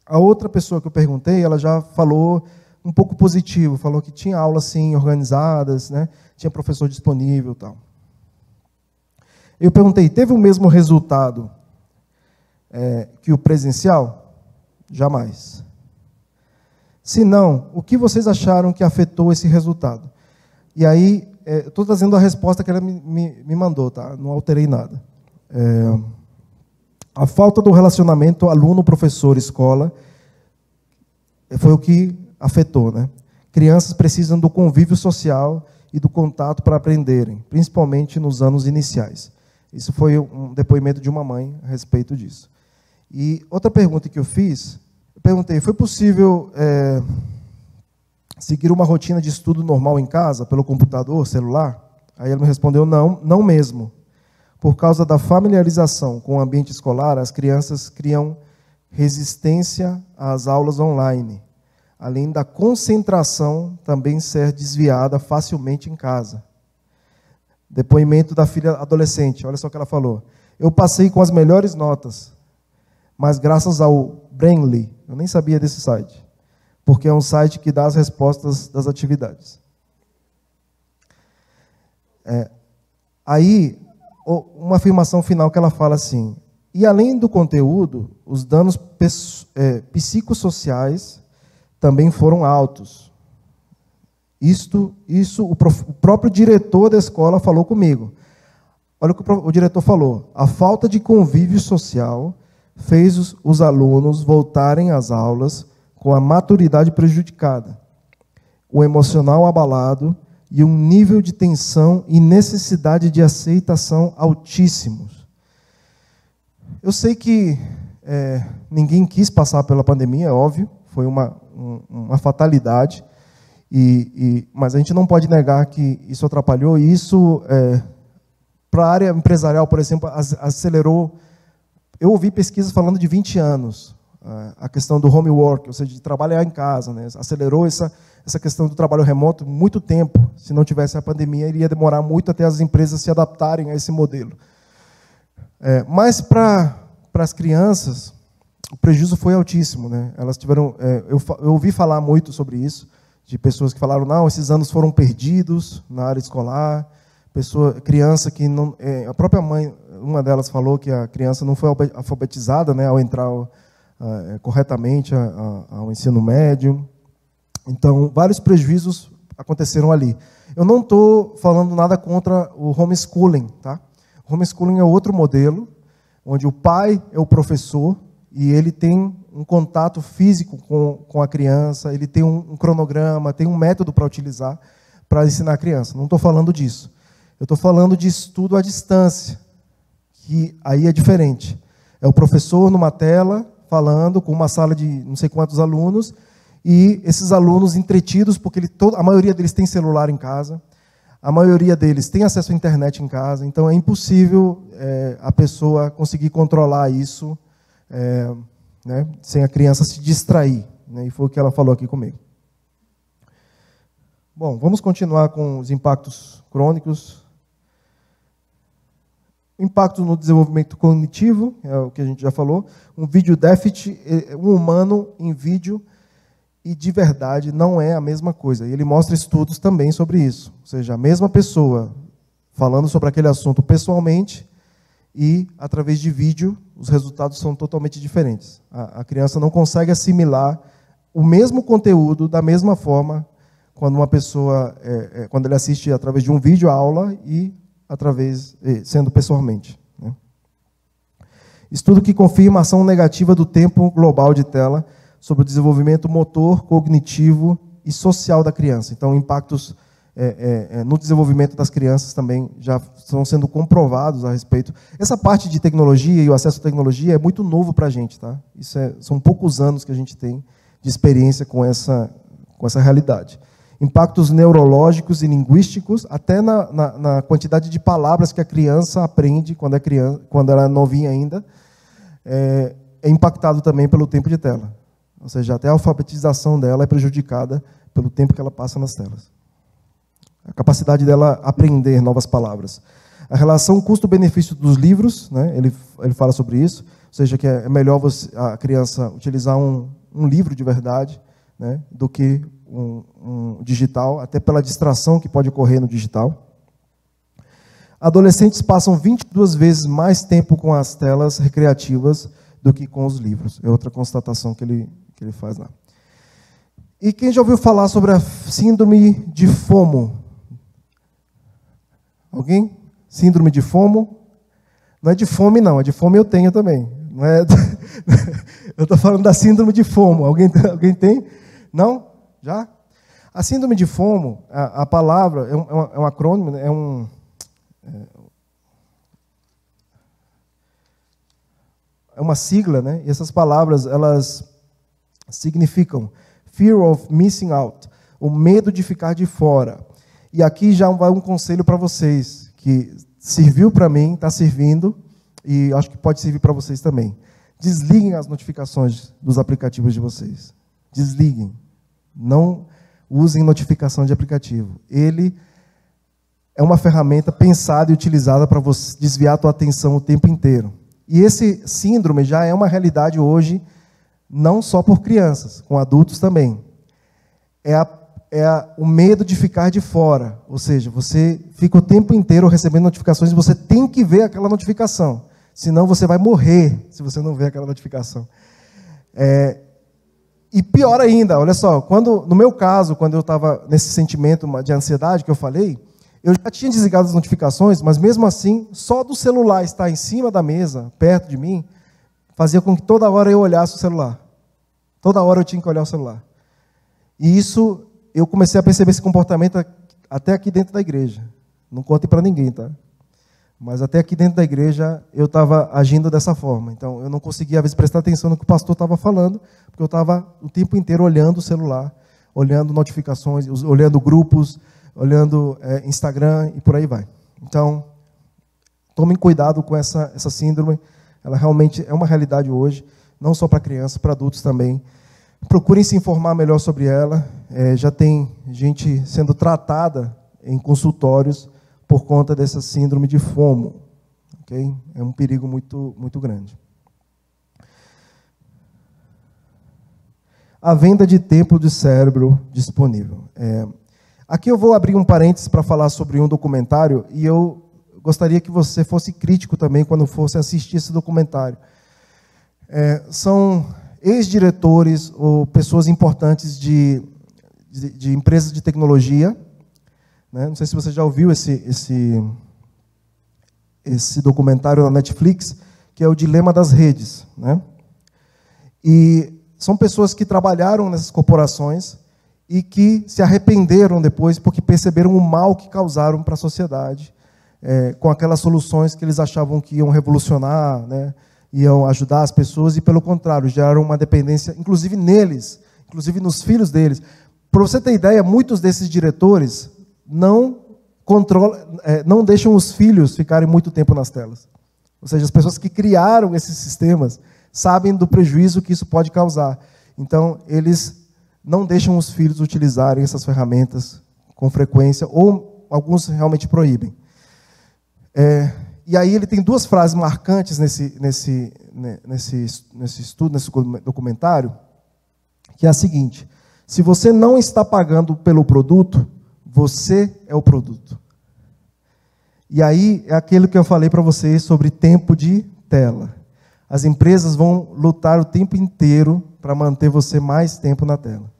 A outra pessoa que eu perguntei, ela já falou um pouco positivo, falou que tinha aulas sim organizadas, né? Tinha professor disponível e tal. Eu perguntei, teve o mesmo resultado que o presencial? Jamais. Se não, o que vocês acharam que afetou esse resultado? E aí, estou trazendo a resposta que ela me mandou, tá? Não alterei nada. A falta do relacionamento aluno, professor, escola, foi o que afetou, né? Crianças precisam do convívio social e do contato para aprenderem, principalmente nos anos iniciais. Isso foi um depoimento de uma mãe a respeito disso. E outra pergunta que eu fiz, eu perguntei, foi possível seguir uma rotina de estudo normal em casa, pelo computador, celular? Aí ela me respondeu, não mesmo. Por causa da familiarização com o ambiente escolar, as crianças criam resistência às aulas online. além da concentração também ser desviada facilmente em casa. Depoimento da filha adolescente, olha só o que ela falou. Eu passei com as melhores notas, mas graças ao Brainly, eu nem sabia desse site, porque é um site que dá as respostas das atividades. Aí, uma afirmação final que ela fala assim, e além do conteúdo, os danos psicossociais também foram altos. Isso o próprio diretor da escola falou comigo. Olha o que o diretor falou. A falta de convívio social fez os alunos voltarem às aulas com a maturidade prejudicada, o emocional abalado e um nível de tensão e necessidade de aceitação altíssimos. Eu sei que ninguém quis passar pela pandemia, é óbvio, foi uma fatalidade, mas a gente não pode negar que isso atrapalhou, e isso, para a área empresarial, por exemplo, acelerou. Eu ouvi pesquisas falando de 20 anos, a questão do homework, ou seja, de trabalhar em casa, né? Acelerou essa questão do trabalho remoto muito tempo. Se não tivesse a pandemia, iria demorar muito até as empresas se adaptarem a esse modelo. Mas para as crianças, o prejuízo foi altíssimo, né? Elas tiveram, eu ouvi falar muito sobre isso, de pessoas que falaram, não, esses anos foram perdidos na área escolar, criança que não, a própria mãe, uma delas falou que a criança não foi alfabetizada, né, ao entrar corretamente ao ensino médio. Então, vários prejuízos aconteceram ali. Eu não estou falando nada contra o homeschooling, tá? O homeschooling é outro modelo, onde o pai é o professor e ele tem um contato físico com a criança, ele tem um cronograma, tem um método para utilizar para ensinar a criança. Não estou falando disso. Eu estou falando de estudo à distância, que aí é diferente. É o professor numa tela, falando com uma sala de não sei quantos alunos, e esses alunos entretidos, porque a maioria deles tem celular em casa, a maioria deles tem acesso à internet em casa, então é impossível a pessoa conseguir controlar isso, né, sem a criança se distrair, né, e foi o que ela falou aqui comigo. Bom, vamos continuar com os impactos crônicos. Impacto no desenvolvimento cognitivo, é o que a gente já falou. Um vídeo déficit, um humano em vídeo e de verdade não é a mesma coisa. E ele mostra estudos também sobre isso. Ou seja, a mesma pessoa falando sobre aquele assunto pessoalmente e através de vídeo, os resultados são totalmente diferentes. A criança não consegue assimilar o mesmo conteúdo da mesma forma quando uma pessoa, quando ele assiste através de um vídeo aula e sendo pessoalmente, né? Estudo que confirma a ação negativa do tempo global de tela sobre o desenvolvimento motor, cognitivo e social da criança. Então, impactos no desenvolvimento das crianças também já estão sendo comprovados a respeito. Essa parte de tecnologia e o acesso à tecnologia é muito novo para a gente, tá? São poucos anos que a gente tem de experiência com essa realidade. Impactos neurológicos e linguísticos, até na quantidade de palavras que a criança aprende quando ela é novinha ainda, é impactado também pelo tempo de tela. Ou seja, até a alfabetização dela é prejudicada pelo tempo que ela passa nas telas. A capacidade dela aprender novas palavras. A relação custo-benefício dos livros, né, ele fala sobre isso, ou seja, que é melhor a criança utilizar um livro de verdade, né, do que um digital, até pela distração que pode ocorrer no digital. Adolescentes passam 22 vezes mais tempo com as telas recreativas do que com os livros. É outra constatação que ele faz lá. E quem já ouviu falar sobre a síndrome de FOMO? Alguém? Síndrome de FOMO? Não é de fome, não. É de fome eu tenho também. Não é... Eu estou falando da síndrome de FOMO. Alguém tem? Não? Já? A síndrome de FOMO, a palavra, é um acrônimo, né? É uma sigla, né? E essas palavras, elas significam fear of missing out, o medo de ficar de fora. E aqui já vai um conselho para vocês, que serviu para mim, está servindo, e acho que pode servir para vocês também. Desliguem as notificações dos aplicativos de vocês. Desliguem. Não usem notificação de aplicativo. Ele é uma ferramenta pensada e utilizada para você desviar a tua atenção o tempo inteiro. E esse síndrome já é uma realidade hoje, não só por crianças, com adultos também. O medo de ficar de fora, ou seja, você fica o tempo inteiro recebendo notificações e você tem que ver aquela notificação, senão você vai morrer se você não ver aquela notificação. E pior ainda, olha só, no meu caso, quando eu estava nesse sentimento de ansiedade que eu falei, eu já tinha desligado as notificações, mas mesmo assim, só do celular estar em cima da mesa, perto de mim, fazia com que toda hora eu olhasse o celular. Toda hora eu tinha que olhar o celular. E isso, eu comecei a perceber esse comportamento até aqui dentro da igreja. Não contem para ninguém, tá? Mas até aqui dentro da igreja eu estava agindo dessa forma. Então, eu não conseguia, às vezes, prestar atenção no que o pastor estava falando, porque eu estava o tempo inteiro olhando o celular, olhando notificações, olhando grupos, olhando Instagram e por aí vai. Então, tomem cuidado com essa síndrome. Ela realmente é uma realidade hoje, não só para crianças, para adultos também. Procurem se informar melhor sobre ela. Já tem gente sendo tratada em consultórios por conta dessa síndrome de FOMO. Okay? É um perigo muito, muito grande. A venda de tempo de cérebro disponível. Aqui eu vou abrir um parênteses para falar sobre um documentário, e eu gostaria que você fosse crítico também quando fosse assistir esse documentário. São ex-diretores ou pessoas importantes de empresas de tecnologia, né? Não sei se você já ouviu esse documentário na Netflix, que é o Dilema das Redes, né? E são pessoas que trabalharam nessas corporações e que se arrependeram depois porque perceberam o mal que causaram para a sociedade, com aquelas soluções que eles achavam que iam revolucionar, né? Iam ajudar as pessoas, e pelo contrário, geraram uma dependência, inclusive neles, inclusive nos filhos deles. Para você ter ideia, muitos desses diretores não deixam os filhos ficarem muito tempo nas telas. Ou seja, as pessoas que criaram esses sistemas sabem do prejuízo que isso pode causar. Então, eles não deixam os filhos utilizarem essas ferramentas com frequência, ou alguns realmente proíbem. E aí ele tem duas frases marcantes nesse estudo, nesse documentário, que é a seguinte: se você não está pagando pelo produto, você é o produto. E aí é aquilo que eu falei para vocês sobre tempo de tela. As empresas vão lutar o tempo inteiro para manter você mais tempo na tela.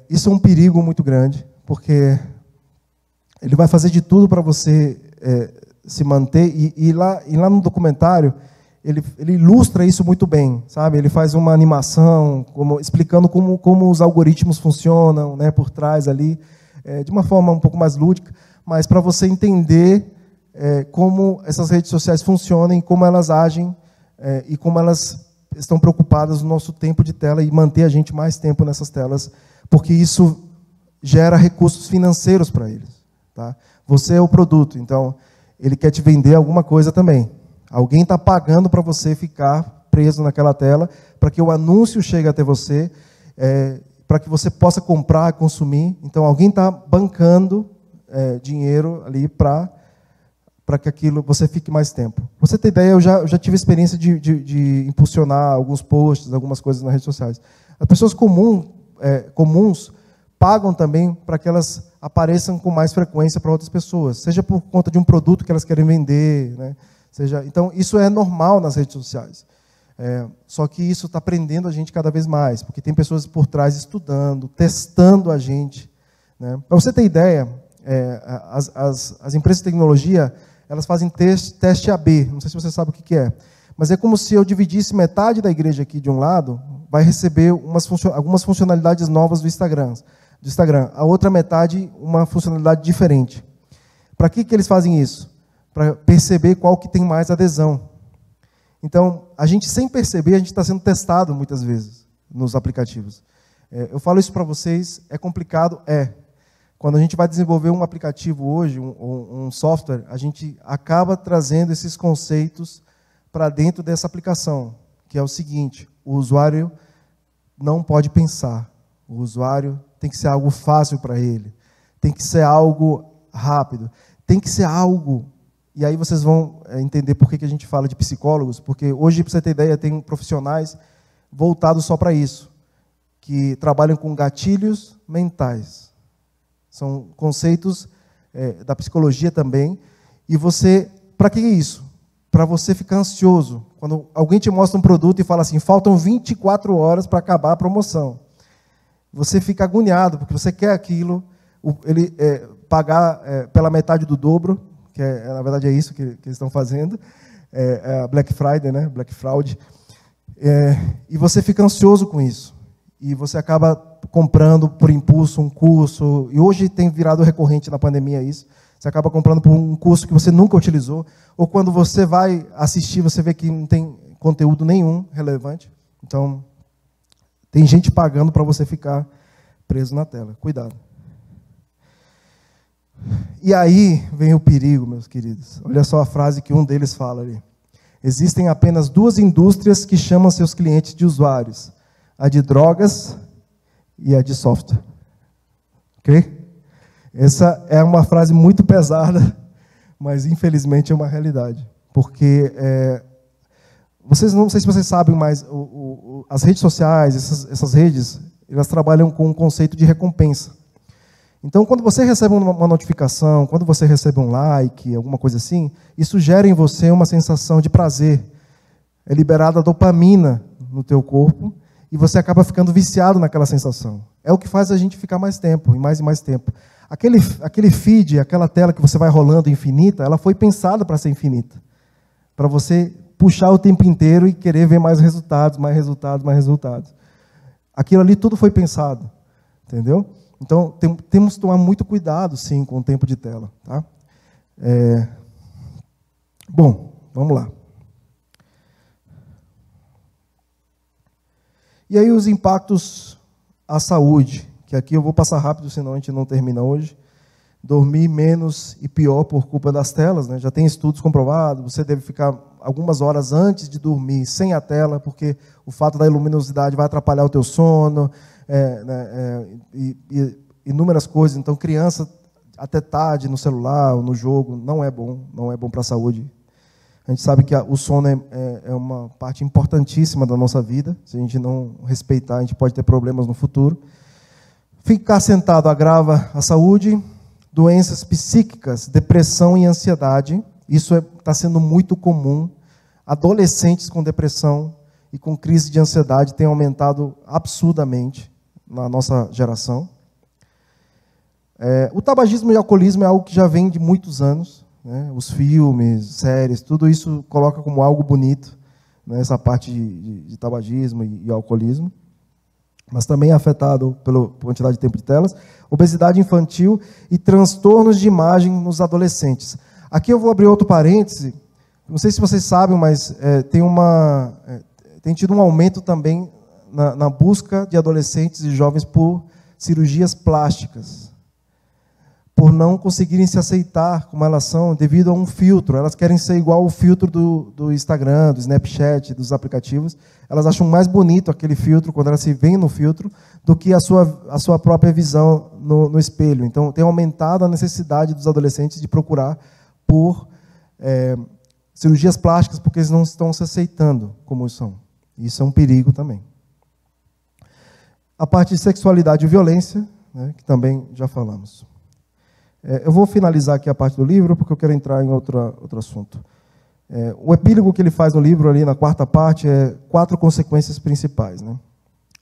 Isso é um perigo muito grande, porque ele vai fazer de tudo para você se manter, e lá no documentário ele ilustra isso muito bem, sabe? Ele faz uma animação explicando como os algoritmos funcionam, né, por trás ali, de uma forma um pouco mais lúdica, mas para você entender como essas redes sociais funcionam, como elas agem, e como elas estão preocupadas no nosso tempo de tela e manter a gente mais tempo nessas telas, porque isso gera recursos financeiros para eles. Tá? Você é o produto, então ele quer te vender alguma coisa também. Alguém está pagando para você ficar preso naquela tela, para que o anúncio chegue até você, para que você possa comprar, consumir. Então alguém está bancando dinheiro ali para que você fique mais tempo. Pra você ter ideia, eu já tive experiência de impulsionar alguns posts, algumas coisas nas redes sociais. As pessoas comuns pagam também para que elas apareçam com mais frequência para outras pessoas, seja por conta de um produto que elas querem vender, né? Então, isso é normal nas redes sociais. Só que isso está prendendo a gente cada vez mais, porque tem pessoas por trás estudando, testando a gente, né? Para você ter ideia, as empresas de tecnologia, elas fazem teste AB, não sei se você sabe o que é, mas é como se eu dividisse metade da igreja aqui de um lado, vai receber algumas funcionalidades novas do Instagram, a outra metade uma funcionalidade diferente. Para que eles fazem isso? Para perceber qual que tem mais adesão. Então, a gente, sem perceber, a gente está sendo testado muitas vezes nos aplicativos. Eu falo isso para vocês, é complicado? Quando a gente vai desenvolver um aplicativo hoje, um software, a gente acaba trazendo esses conceitos para dentro dessa aplicação, que é o seguinte: o usuário não pode pensar, o usuário, tem que ser algo fácil para ele, tem que ser algo rápido, tem que ser algo... E aí vocês vão entender por que a gente fala de psicólogos, porque hoje, para você ter ideia, tem profissionais voltados só para isso, que trabalham com gatilhos mentais. São conceitos da psicologia também. E você, para que isso? Para você ficar ansioso. Quando alguém te mostra um produto e fala assim, faltam 24 horas para acabar a promoção. Você fica agoniado, porque você quer aquilo, ele pagar pela metade do dobro, que na verdade é isso que eles estão fazendo, a Black Friday, né? Black Fraud. E você fica ansioso com isso. E você acaba comprando por impulso um curso, e hoje tem virado recorrente na pandemia isso, você acaba comprando por um curso que você nunca utilizou, ou quando você vai assistir, você vê que não tem conteúdo nenhum relevante. Então, tem gente pagando para você ficar preso na tela. Cuidado. E aí vem o perigo, meus queridos. Olha só a frase que um deles fala ali. Existem apenas duas indústrias que chamam seus clientes de usuários. A de drogas e a de software. Ok? Essa é uma frase muito pesada, mas infelizmente é uma realidade. Porque, não sei se vocês sabem, mas as redes sociais, essas redes, elas trabalham com um conceito de recompensa. Então, quando você recebe uma notificação, quando você recebe um like, alguma coisa assim, isso gera em você uma sensação de prazer. É liberada a dopamina no teu corpo e você acaba ficando viciado naquela sensação. É o que faz a gente ficar mais tempo, e mais tempo. Aquele feed, aquela tela que você vai rolando infinita, ela foi pensada para ser infinita. Para você puxar o tempo inteiro e querer ver mais resultados, mais resultados, mais resultados. Aquilo ali tudo foi pensado. Entendeu? Então, temos que tomar muito cuidado, sim, com o tempo de tela. Tá? Bom, vamos lá. E aí os impactos à saúde, que aqui eu vou passar rápido, senão a gente não termina hoje. Dormir menos e pior por culpa das telas, né? Já tem estudos comprovados, você deve ficar algumas horas antes de dormir sem a tela, porque o fato da luminosidade vai atrapalhar o teu sono, e inúmeras coisas. Então, criança até tarde no celular ou no jogo não é bom para a saúde. A gente sabe que o sono é uma parte importantíssima da nossa vida. Se a gente não respeitar, a gente pode ter problemas no futuro. Ficar sentado agrava a saúde, doenças psíquicas, depressão e ansiedade. Isso está sendo muito comum. Adolescentes com depressão e com crise de ansiedade têm aumentado absurdamente na nossa geração. O tabagismo e o alcoolismo é algo que já vem de muitos anos, né? Os filmes, séries, tudo isso coloca como algo bonito, né? Essa parte de tabagismo e alcoolismo, mas também é afetado pela quantidade de tempo de telas, obesidade infantil e transtornos de imagem nos adolescentes. Aqui eu vou abrir outro parêntese, não sei se vocês sabem, mas tem tido um aumento também na busca de adolescentes e jovens por cirurgias plásticas, por não conseguirem se aceitar como elas são devido a um filtro. Elas querem ser igual ao filtro do Instagram, do Snapchat, dos aplicativos. Elas acham mais bonito aquele filtro, quando elas se veem no filtro, do que a sua própria visão no espelho. Então, tem aumentado a necessidade dos adolescentes de procurar por cirurgias plásticas, porque eles não estão se aceitando como são. Isso é um perigo também. A parte de sexualidade e violência, né, que também já falamos. Eu vou finalizar aqui a parte do livro, porque eu quero entrar em outro assunto. O epílogo que ele faz no livro, ali na quarta parte, 4 consequências principais, né?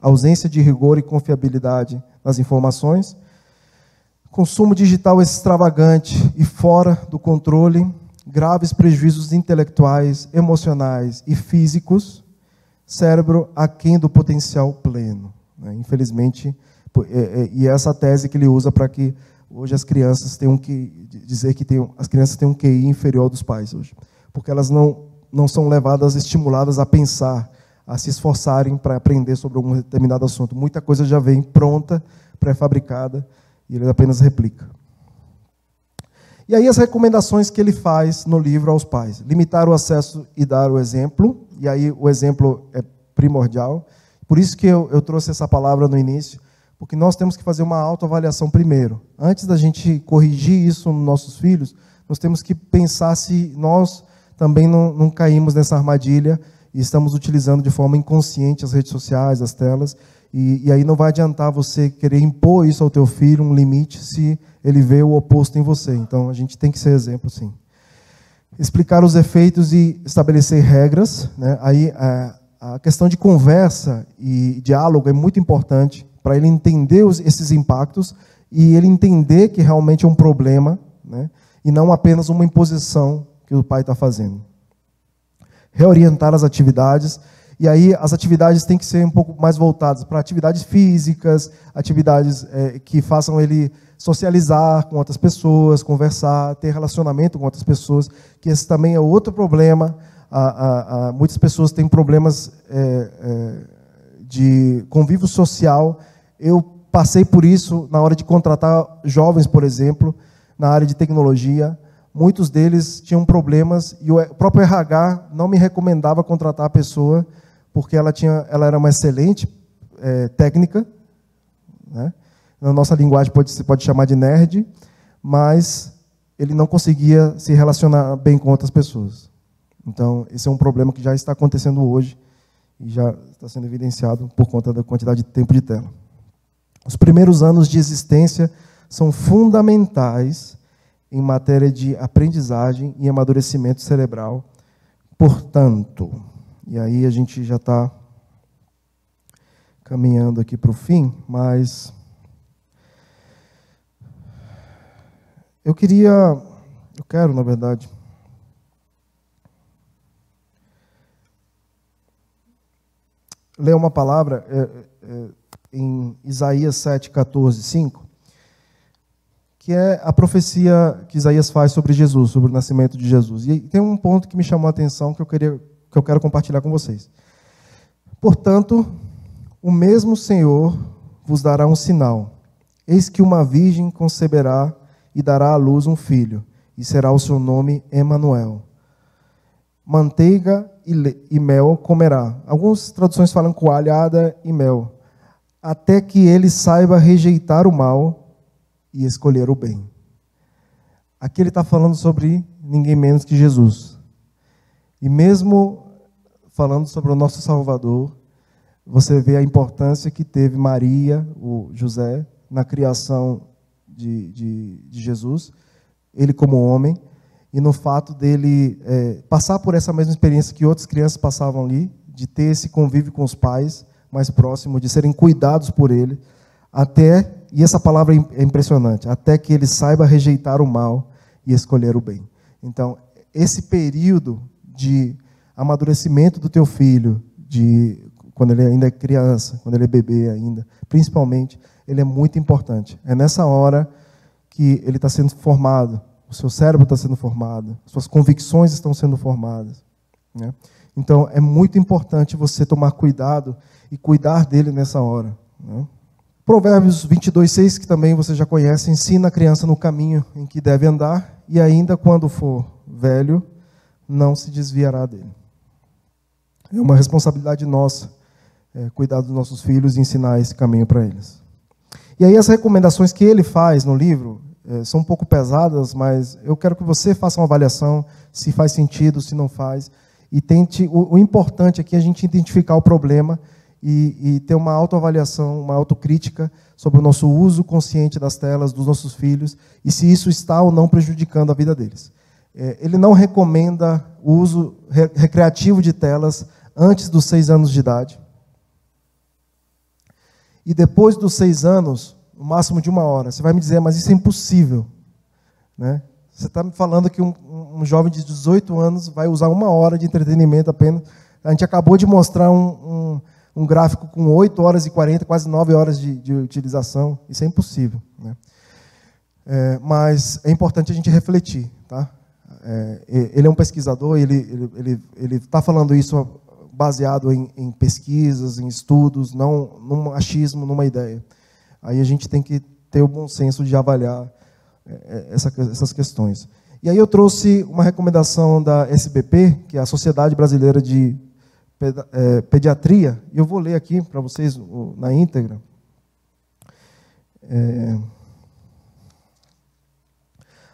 Ausência de rigor e confiabilidade nas informações, consumo digital extravagante e fora do controle, graves prejuízos intelectuais, emocionais e físicos, cérebro aquém do potencial pleno, né? Infelizmente, e essa tese que ele usa para que hoje as crianças têm as crianças têm um QI inferior ao dos pais hoje, porque elas não são levadas, estimuladas a pensar, a se esforçarem para aprender sobre algum determinado assunto. Muita coisa já vem pronta, pré-fabricada, e ele apenas replica. E aí as recomendações que ele faz no livro aos pais: limitar o acesso e dar o exemplo. E aí o exemplo é primordial. Por isso que eu trouxe essa palavra no início, porque nós temos que fazer uma autoavaliação primeiro. Antes da gente corrigir isso nos nossos filhos, nós temos que pensar se nós também não caímos nessa armadilha e estamos utilizando de forma inconsciente as redes sociais, as telas, e aí não vai adiantar você querer impor isso ao teu filho, um limite, se ele vê o oposto em você. Então, a gente tem que ser exemplo, sim. Explicar os efeitos e estabelecer regras, né? Aí, a questão de conversa e diálogo é muito importante para ele entender esses impactos e ele entender que realmente é um problema, né? E não apenas uma imposição que o pai está fazendo. Reorientar as atividades, e aí as atividades têm que ser um pouco mais voltadas para atividades físicas, atividades que façam ele socializar com outras pessoas, conversar, ter relacionamento com outras pessoas, que esse também é outro problema. Muitas pessoas têm problemas de convívio social. Eu passei por isso na hora de contratar jovens, por exemplo, na área de tecnologia. Muitos deles tinham problemas e o próprio RH não me recomendava contratar a pessoa porque ela era uma excelente técnica, né? Na nossa linguagem se pode chamar de nerd, mas ele não conseguia se relacionar bem com outras pessoas. Então, esse é um problema que já está acontecendo hoje e já está sendo evidenciado por conta da quantidade de tempo de tela. Os primeiros anos de existência são fundamentais em matéria de aprendizagem e amadurecimento cerebral. Portanto, e aí a gente já está caminhando aqui para o fim, mas eu quero, na verdade, ler uma palavra em Isaías 7:14, 5, que é a profecia que Isaías faz sobre Jesus, sobre o nascimento de Jesus. E tem um ponto que me chamou a atenção que eu quero compartilhar com vocês. Portanto, o mesmo Senhor vos dará um sinal. Eis que uma virgem conceberá e dará à luz um filho, e será o seu nome Emanuel. Manteiga e mel comerá. Algumas traduções falam coalhada e mel. Até que ele saiba rejeitar o mal e escolher o bem. Aqui ele está falando sobre ninguém menos que Jesus. E mesmo falando sobre o nosso Salvador, você vê a importância que teve Maria, o José, na criação de Jesus, ele como homem, e no fato dele passar por essa mesma experiência que outras crianças passavam ali, de ter esse convívio com os pais mais próximos, de serem cuidados por ele, e essa palavra é impressionante, até que ele saiba rejeitar o mal e escolher o bem. Então, esse período de amadurecimento do teu filho, quando ele ainda é criança, quando ele é bebê ainda, principalmente, ele é muito importante. É nessa hora que ele está sendo formado, o seu cérebro está sendo formado, suas convicções estão sendo formadas, né? Então, é muito importante você tomar cuidado e cuidar dele nessa hora, né? Provérbios 22:6, que também você já conhece, ensina a criança no caminho em que deve andar, e ainda quando for velho, não se desviará dele. É uma responsabilidade nossa, cuidar dos nossos filhos e ensinar esse caminho para eles. E aí as recomendações que ele faz no livro são um pouco pesadas, mas eu quero que você faça uma avaliação, se faz sentido, se não faz, e tente. O importante aqui é a gente identificar o problema e ter uma autoavaliação, uma autocrítica sobre o nosso uso consciente das telas dos nossos filhos e se isso está ou não prejudicando a vida deles. Ele não recomenda o uso recreativo de telas antes dos 6 anos de idade. E depois dos 6 anos, no máximo de 1 hora. Você vai me dizer, mas isso é impossível, né? Você está me falando que um jovem de 18 anos vai usar 1 hora de entretenimento apenas. A gente acabou de mostrar um gráfico com 8 horas e 40, quase 9 horas de utilização. Isso é impossível, né? Mas é importante a gente refletir, tá? Ele é um pesquisador, ele está falando isso baseado em pesquisas, em estudos, não num achismo, numa ideia. Aí a gente tem que ter o bom senso de avaliar essas questões. E aí eu trouxe uma recomendação da SBP, que é a Sociedade Brasileira de Pediatria, e eu vou ler aqui para vocês na íntegra.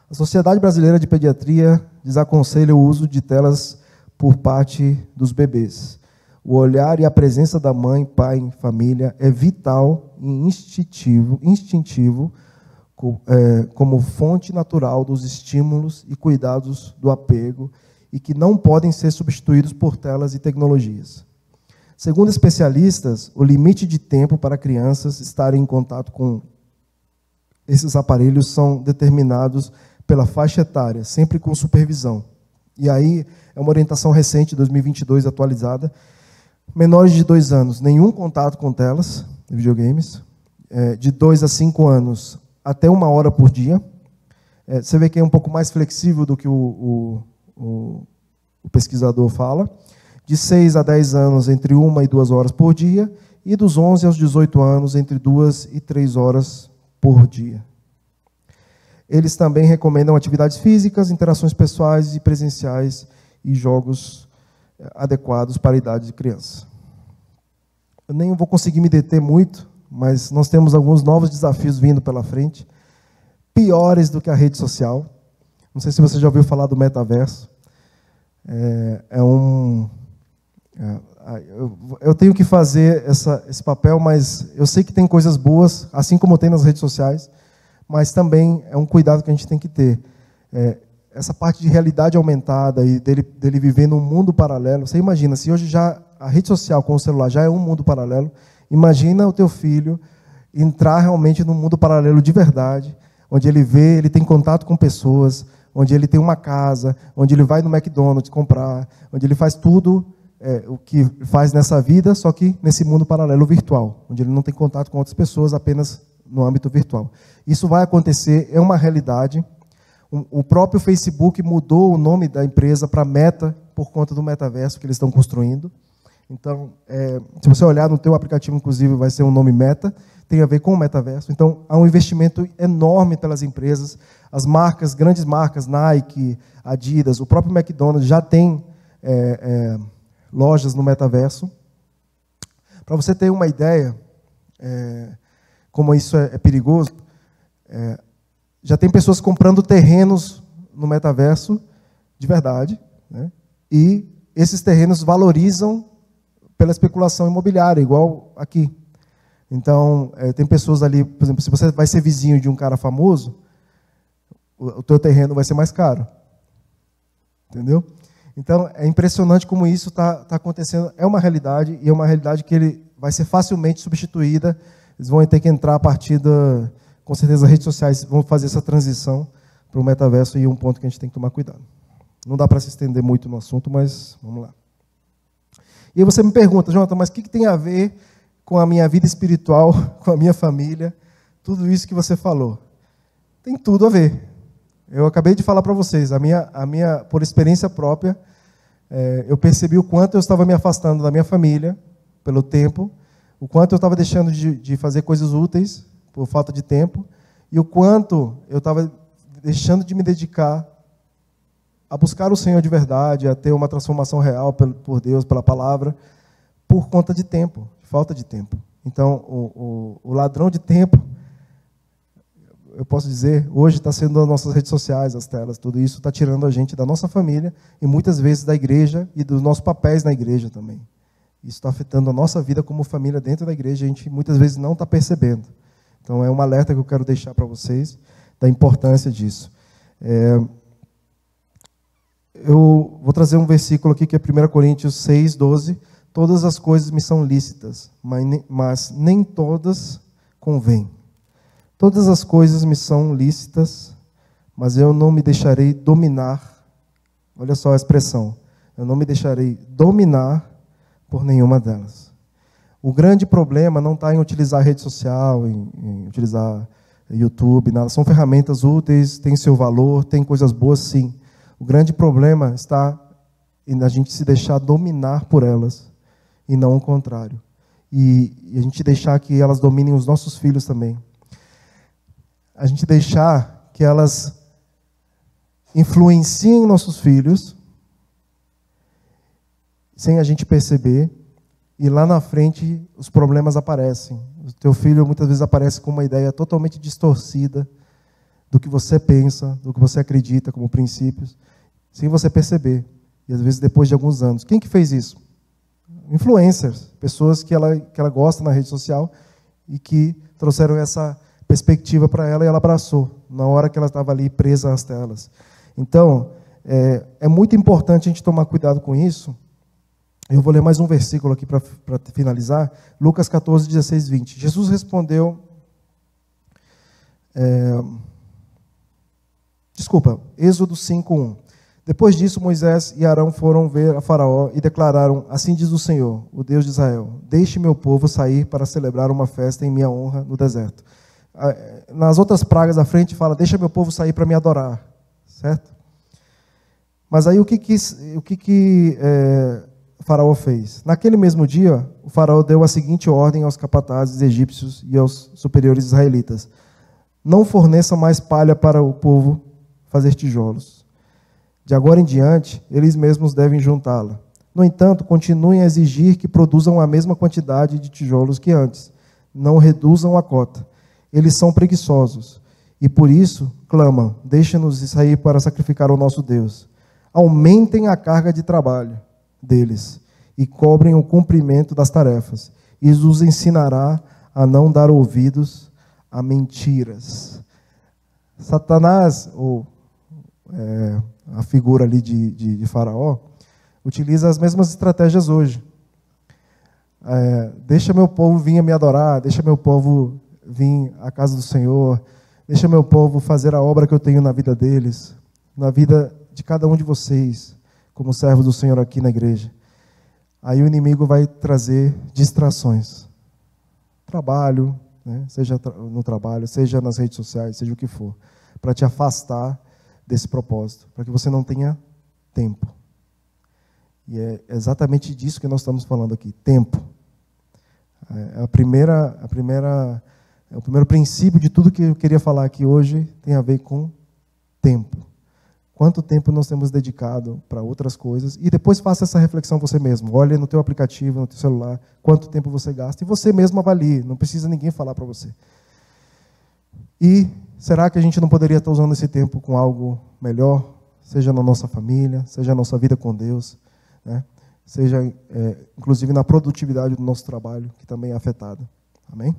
A Sociedade Brasileira de Pediatria desaconselha o uso de telas por parte dos bebês. O olhar e a presença da mãe, pai em família é vital e instintivo como fonte natural dos estímulos e cuidados do apego e que não podem ser substituídos por telas e tecnologias. Segundo especialistas, o limite de tempo para crianças estarem em contato com esses aparelhos são determinados pela faixa etária, sempre com supervisão. E aí, é uma orientação recente, 2022, atualizada. Menores de 2 anos, nenhum contato com telas de videogames. De 2 a 5 anos, até 1 hora por dia. Você vê que é um pouco mais flexível do que o pesquisador fala. De 6 a 10 anos, entre 1 e 2 horas por dia. E dos 11 aos 18 anos, entre 2 e 3 horas por dia. Eles também recomendam atividades físicas, interações pessoais e presenciais e jogos adequados para a idade de criança. Eu nem vou conseguir me deter muito, mas nós temos alguns novos desafios vindo pela frente, piores do que a rede social. Não sei se você já ouviu falar do metaverso. Eu tenho que fazer esse papel, mas eu sei que tem coisas boas, assim como tem nas redes sociais, mas também é um cuidado que a gente tem que ter. Essa parte de realidade aumentada e dele viver num mundo paralelo. Você imagina, se hoje já a rede social com o celular já é um mundo paralelo, imagina o teu filho entrar realmente num mundo paralelo de verdade, onde ele tem contato com pessoas, onde ele tem uma casa, onde ele vai no McDonald's comprar, onde ele faz tudo o que faz nessa vida, só que nesse mundo paralelo virtual, onde ele não tem contato com outras pessoas, apenas no âmbito virtual. Isso vai acontecer, é uma realidade. O próprio Facebook mudou o nome da empresa para Meta por conta do metaverso que eles estão construindo. Então, se você olhar no teu aplicativo, inclusive, vai ser um nome Meta, tem a ver com o metaverso. Então, há um investimento enorme pelas empresas. As marcas, grandes marcas, Nike, Adidas, o próprio McDonald's já tem lojas no metaverso. Para você ter uma ideia, como isso é perigoso, já tem pessoas comprando terrenos no metaverso de verdade, né? E esses terrenos valorizam pela especulação imobiliária, igual aqui. Então, tem pessoas ali, por exemplo, se você vai ser vizinho de um cara famoso, o teu terreno vai ser mais caro. Entendeu? Então, é impressionante como isso está acontecendo. É uma realidade, e é uma realidade que ele vai ser facilmente substituída. Eles vão ter que entrar a partir da... Com certeza, as redes sociais vão fazer essa transição para o metaverso, e um ponto que a gente tem que tomar cuidado. Não dá para se estender muito no assunto, mas vamos lá. E aí você me pergunta, Jonathan, mas o que tem a ver com a minha vida espiritual, com a minha família, tudo isso que você falou? Tem tudo a ver. Eu acabei de falar para vocês, por experiência própria, eu percebi o quanto eu estava me afastando da minha família, pelo tempo, o quanto eu estava deixando de fazer coisas úteis, por falta de tempo, e o quanto eu estava deixando de me dedicar a buscar o Senhor de verdade, a ter uma transformação real por Deus, pela palavra, por conta de tempo, falta de tempo. Então, o ladrão de tempo, eu posso dizer, hoje está sendo as nossas redes sociais, as telas, tudo isso está tirando a gente da nossa família e muitas vezes da igreja e dos nossos papéis na igreja também. Isso está afetando a nossa vida como família dentro da igreja, a gente muitas vezes não está percebendo. Então, é um alerta que eu quero deixar para vocês da importância disso. Eu vou trazer um versículo aqui que é 1 Coríntios 6, 12. Todas as coisas me são lícitas, mas nem todas convêm. Todas as coisas me são lícitas, mas eu não me deixarei dominar. Olha só a expressão. Eu não me deixarei dominar por nenhuma delas. O grande problema não está em utilizar rede social, em utilizar YouTube, nada. São ferramentas úteis, têm seu valor, tem coisas boas, sim. O grande problema está em a gente se deixar dominar por elas, e não o contrário. E a gente deixar que elas dominem os nossos filhos também. A gente deixar que elas influenciem nossos filhos, sem a gente perceber, e lá na frente os problemas aparecem. O teu filho muitas vezes aparece com uma ideia totalmente distorcida do que você pensa, do que você acredita como princípios, sem você perceber. E às vezes depois de alguns anos. Quem que fez isso? Influencers, pessoas que ela gosta na rede social e que trouxeram essa perspectiva para ela e ela abraçou, na hora que ela estava ali presa às telas. Então, é muito importante a gente tomar cuidado com isso. Eu vou ler mais um versículo aqui para finalizar. Lucas 14, 16, 20. Jesus respondeu... Êxodo 5, 1. Depois disso, Moisés e Arão foram ver a Faraó e declararam: assim diz o Senhor, o Deus de Israel, deixe meu povo sair para celebrar uma festa em minha honra no deserto. Nas outras pragas à frente fala: deixa meu povo sair para me adorar. Certo? Mas aí o que Faraó fez? Naquele mesmo dia, o Faraó deu a seguinte ordem aos capatazes egípcios e aos superiores israelitas: não forneçam mais palha para o povo fazer tijolos. De agora em diante, eles mesmos devem juntá-la. No entanto, continuem a exigir que produzam a mesma quantidade de tijolos que antes. Não reduzam a cota. Eles são preguiçosos e, por isso, clamam: deixem-nos sair para sacrificar ao nosso Deus. Aumentem a carga de trabalho deles e cobrem o cumprimento das tarefas. Isso os ensinará a não dar ouvidos a mentiras. Satanás, a figura ali de Faraó, utiliza as mesmas estratégias hoje. Deixa meu povo vir me adorar, deixa meu povo vir à casa do Senhor, deixa meu povo fazer a obra que eu tenho na vida deles, na vida de cada um de vocês, como servos do Senhor aqui na igreja. Aí o inimigo vai trazer distrações. Trabalho, né? Seja no trabalho, seja nas redes sociais, seja o que for, para te afastar desse propósito, para que você não tenha tempo. E é exatamente disso que nós estamos falando aqui, tempo. O primeiro princípio de tudo que eu queria falar aqui hoje tem a ver com tempo. Quanto tempo nós temos dedicado para outras coisas, e depois faça essa reflexão você mesmo. Olhe no teu aplicativo, no teu celular, quanto tempo você gasta, e você mesmo avalie, não precisa ninguém falar para você. E será que a gente não poderia estar usando esse tempo com algo melhor? Seja na nossa família, seja na nossa vida com Deus, né? Seja, inclusive, na produtividade do nosso trabalho, que também é afetada. Amém?